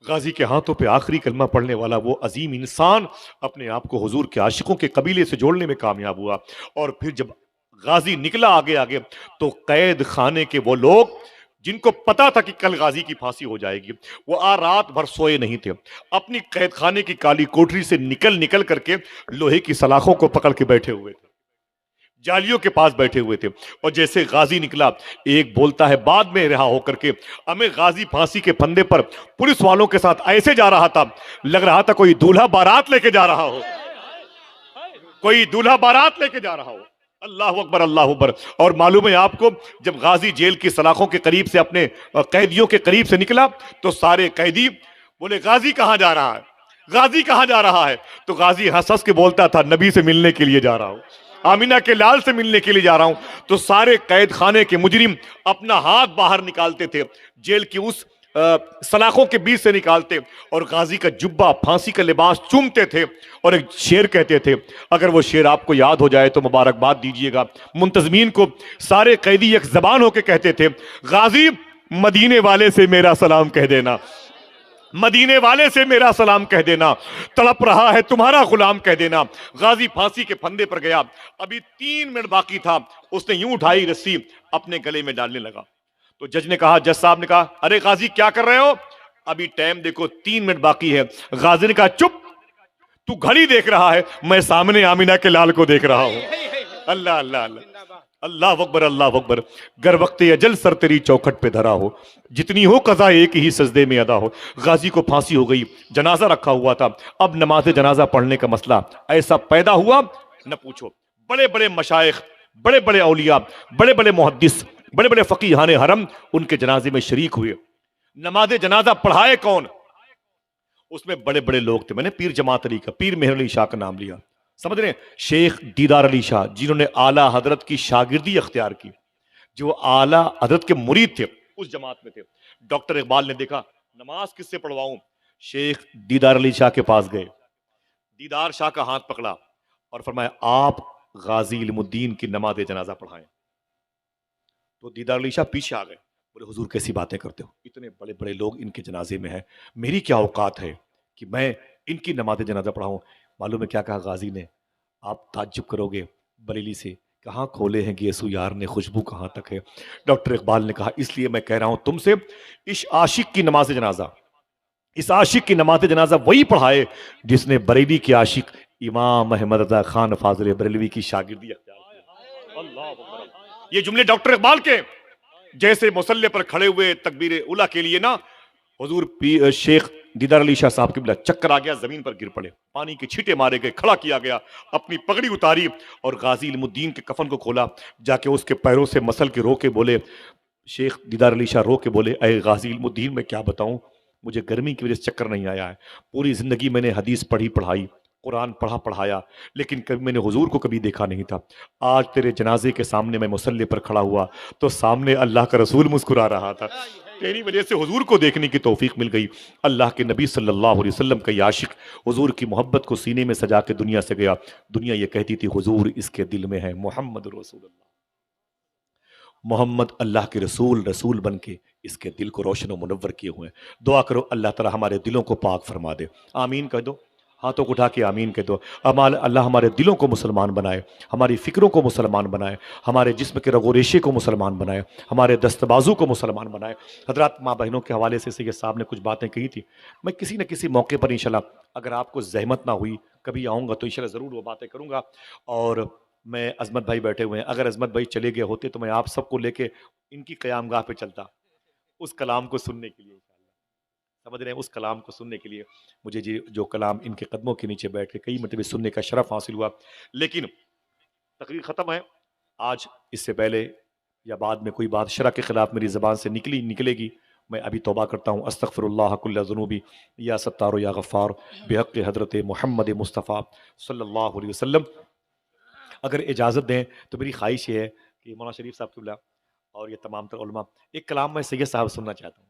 غازی کے ہاتھوں پہ آخری کلمہ پڑھنے والا وہ عظیم انسان اپنے آپ کو حضور کے عاشقوں کے قبیلے سے جوڑنے میں کامیاب ہوا۔ اور پھر جب غازی نکلا آگے تو قید خانے کے وہ لوگ جن کو پتا تھا کہ کل غازی کی پھانسی ہو جائے گی، وہ رات بھر سوئے نہیں تھے، اپنی قید خانے کی کالی کوٹری سے نکل کر کے لوہے کی سلاخوں کو پکڑ کے بیٹھے ہوئے تھے، جالیوں کے پاس بیٹھے ہوئے تھے۔ اور جیسے غازی نکلا، ایک بولتا ہے بعد میں رہا ہو کر کے، ہمیں غازی پھانسی کے پھندے پر پولیس والوں کے ساتھ ایسے جا رہا تھا، لگ رہا تھا کوئی دولہا بارات لے کے جا رہا ہو، کوئی دولہا بارات لے کے جا رہا ہو۔ اللہ اکبر، اللہ اکبر۔ اور معلوم ہے آپ کو، جب غازی جیل کی سلاخوں کے قریب سے اپنے قیدیوں کے قریب سے نکلا تو سارے قیدی بولے غازی کہاں جا رہا ہے، غازی کہاں جا رہا ہے؟ تو غازی ہنس کے بولتا تھا نبی سے ملنے کے لیے جا رہا ہوں، آمینہ کے لال سے ملنے کے لیے جا رہا ہوں۔ تو سارے قید خانے کے مجرم اپنا ہاتھ باہر نکالتے تھے، جیل کی اس سلاخوں کے بیچ سے نکالتے، اور غازی کا جبہ، پھانسی کا لباس چومتے تھے اور ایک شعر کہتے تھے۔ اگر وہ شعر آپ کو یاد ہو جائے تو مبارکباد دیجئے گا منتظمین کو۔ سارے قیدی ایک زبان ہو کے کہتے تھے، غازی مدینے والے سے میرا سلام کہہ دینا، مدینے والے سے میرا سلام کہہ دینا، تڑپ رہا ہے تمہارا غلام کہہ دینا۔ غازی پھانسی کے پھندے پر گیا، ابھی 3 منٹ باقی تھا، اس نے یوں اٹھائی رسی، اپنے گلے میں ڈالنے لگا۔ تو جج نے کہا، جج صاحب نے کہا، ارے غازی کیا کر رہے ہو؟ ابھی ٹائم دیکھو 3 منٹ باقی ہے۔ غازی نے کہا، چپ، تو گھڑی دیکھ رہا ہے، میں سامنے آمینہ کے لال کو دیکھ رہا ہوں۔ اللہ اللہ اللہ، اللہ اکبر، اللہ اکبر۔ گر وقت اجل سر تیری چوکھٹ پہ دھرا ہو، جتنی ہو قضا ایک ہی سجدے میں ادا ہو۔ غازی کو پھانسی ہو گئی، جنازہ رکھا ہوا تھا۔ اب نماز جنازہ پڑھنے کا مسئلہ ایسا پیدا ہوا نہ پوچھو۔ بڑے بڑے مشائخ، بڑے بڑے اولیاء، بڑے بڑے محدث، بڑے بڑے فقیہان حرم ان کے جنازے میں شریک ہوئے۔ نماز جنازہ پڑھائے کون؟ اس میں بڑے بڑے لوگ تھے۔ میں نے پیر جماعت علی کا، پیر مہر علی شاہ کا نام لیا، سمجھ رہے ہیں؟ شیخ دیدار علی شاہ جنہوں نے اعلیٰ حضرت کی شاگردی اختیار کی، جو اعلیٰ حضرت کے مرید تھے اس جماعت میں تھے۔ ڈاکٹر اقبال نے دیکھا نماز کس سے پڑھواؤں، شیخ دیدار علی شاہ کے پاس گئے، دیدار شاہ کا ہاتھ پکڑا اور فرمایا آپ غازی علم الدین کی نماز جنازہ پڑھائیں۔ تو دیدار علی شاہ پیچھے آ گئے، بولے حضور کیسی باتیں کرتے ہو، اتنے بڑے بڑے لوگ ان کے جنازے میں ہیں، میری کیا اوقات ہے کہ میں ان کی نماز جنازہ پڑھاؤں؟ معلوم ہے کیا کہا غازی نے؟ آپ تعجب کرو گے، بریلی سے کہاں کھولے ہیں گیسو یار نے، خوشبو کہاں تک ہے؟ ڈاکٹر اقبال نے کہا اس لیے میں کہہ رہا ہوں تم سے، اس عاشق کی نماز جنازہ، اس عاشق کی نماز جنازہ وہی پڑھائے جس نے بریلی کے عاشق امام احمد رضا خان فاضل بریلوی کی شاگردی اختیار کی۔ اللہ اکبر۔ یہ جملے ڈاکٹر اقبال کے، جیسے مصلی پر کھڑے ہوئے تکبیر اولیٰ کے لیے نا، حضور شیخ دیدار علی شاہ صاحب قبلہ چکر آ گیا، زمین پر گر پڑے، پانی کے چھینٹے مارے گئے، کھڑا کیا گیا، اپنی پگڑی اتاری اور غازی علم الدین کے کفن کو کھولا، جا کے اس کے پیروں سے مسل کے رو کے بولے، شیخ دیدار علی شاہ رو کے بولے، اے غازی علم الدین میں کیا بتاؤں، مجھے گرمی کی وجہ سے چکر نہیں آیا ہے، پوری زندگی میں نے حدیث پڑھی پڑھائی، قرآن پڑھا پڑھایا، لیکن کبھی میں نے حضور کو کبھی دیکھا نہیں تھا۔ آج تیرے جنازے کے سامنے میں مصلی پر کھڑا ہوا تو سامنے اللہ کا رسول مسکرا رہا تھا، تیری وجہ سے حضور کو دیکھنے کی توفیق مل گئی۔ اللہ کے نبی صلی اللہ علیہ وسلم کا یہ عاشق حضور کی محبت کو سینے میں سجا کے دنیا سے گیا، دنیا یہ کہتی تھی حضور اس کے دل میں ہے محمد رسول اللہ، محمد اللہ کے رسول، رسول بن کے اس کے دل کو روشن و منور کیے ہوئے ہیں۔ دعا کرو اللہ تعالی ہمارے دلوں کو پاک فرما دے، آمین کہہ دو، ہاتھوں کو اٹھا کے آمین کہہ دو۔ اللہ ہمارے دلوں کو مسلمان بنائے، ہماری فکروں کو مسلمان بنائے، ہمارے جسم کے رگ و ریشے کو مسلمان بنائے، ہمارے دست بازو کو مسلمان بنائے۔ حضرات ماں بہنوں کے حوالے سے سید صاحب نے کچھ باتیں کہی تھی، میں کسی نہ کسی موقع پر انشاءاللہ اگر آپ کو زحمت نہ ہوئی کبھی آؤں گا تو انشاءاللہ ضرور وہ باتیں کروں گا۔ اور میں عظمت بھائی بیٹھے ہوئے ہیں، اگر عظمت بھائی چلے گئے ہوتے تو میں آپ سب کو لے کے ان کی قیام گاہ پہ چلتا اس کلام کو سننے کے لیے، سمجھ رہے ہیں؟ اس کلام کو سننے کے لیے مجھے جو کلام ان کے قدموں کے نیچے بیٹھ کے کئی مرتبہ سننے کا شرف حاصل ہوا۔ لیکن تقریر ختم ہے، آج اس سے پہلے یا بعد میں کوئی بات شرع کے خلاف میری زبان سے نکلے گی، میں ابھی توبہ کرتا ہوں. استغفر اللہ کل ذنوبی یا ستار یا غفار بحق حضرت محمد مصطفیٰ صلی اللہ علیہ وسلم. اگر اجازت دیں تو میری خواہش یہ ہے کہ مولانا شریف صاحب قبلہ اور یہ تمام تر علماء، ایک کلام میں سید صاحب سننا چاہتا ہوں.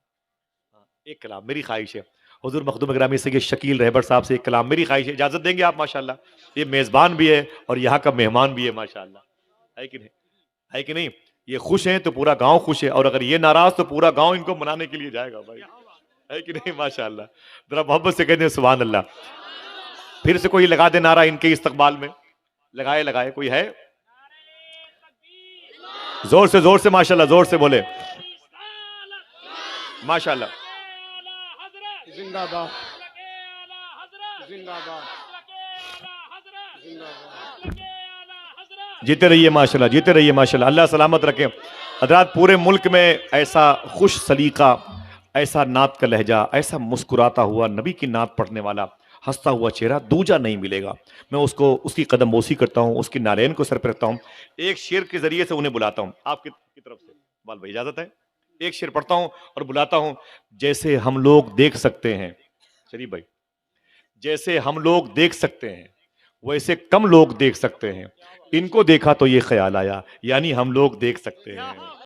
ایک کلام میری خواہش ہے، حضور مخدوم گرامی سید شکیل رہبر صاحب سے ایک کلام میری خواہش ہے. اجازت دیں گے آپ؟ ماشاءاللہ یہ میزبان بھی ہے اور یہاں کا مہمان بھی ہے، ماشاءاللہ ہے کہ نہیں؟ ہے کہ نہیں؟ یہ خوش ہیں تو پورا گاؤں خوش ہے، اور اگر یہ ناراض تو پورا گاؤں ان کو منانے کے لیے جائے گا بھائی، ہے کہ نہیں؟ ماشاءاللہ ذرا محبت سے کہتے ہیں سبحان اللہ. پھر سے کوئی لگا دے نعرہ ان کے استقبال میں، لگائے کوئی ہے؟ زور سے ماشاءاللہ، زور سے بولے ماشاءاللہ. زندہ باد زندہ باد زندہ باد. جیتے رہیے ماشاءاللہ، جیتے رہیے ماشاءاللہ، اللہ سلامت رکھے. حضرات پورے ملک میں ایسا خوش سلیقہ، ایسا نعت کا لہجہ، ایسا مسکراتا ہوا نبی کی نعت پڑھنے والا ہنستا ہوا چہرہ دوجا نہیں ملے گا. میں اس کی قدم بوسی کرتا ہوں، اس کی نارین کو سر پہ رکھتا ہوں. ایک شعر کے ذریعے سے انہیں بلاتا ہوں آپ کی طرف سے. بال بھائی اجازت ہے؟ ایک شعر پڑھتا ہوں اور بلاتا ہوں. جیسے ہم لوگ دیکھ سکتے ہیں، شریف بھائی، جیسے ہم لوگ دیکھ سکتے ہیں ویسے کم لوگ دیکھ سکتے ہیں. ان کو دیکھا تو یہ خیال آیا، یعنی ہم لوگ دیکھ سکتے ہیں.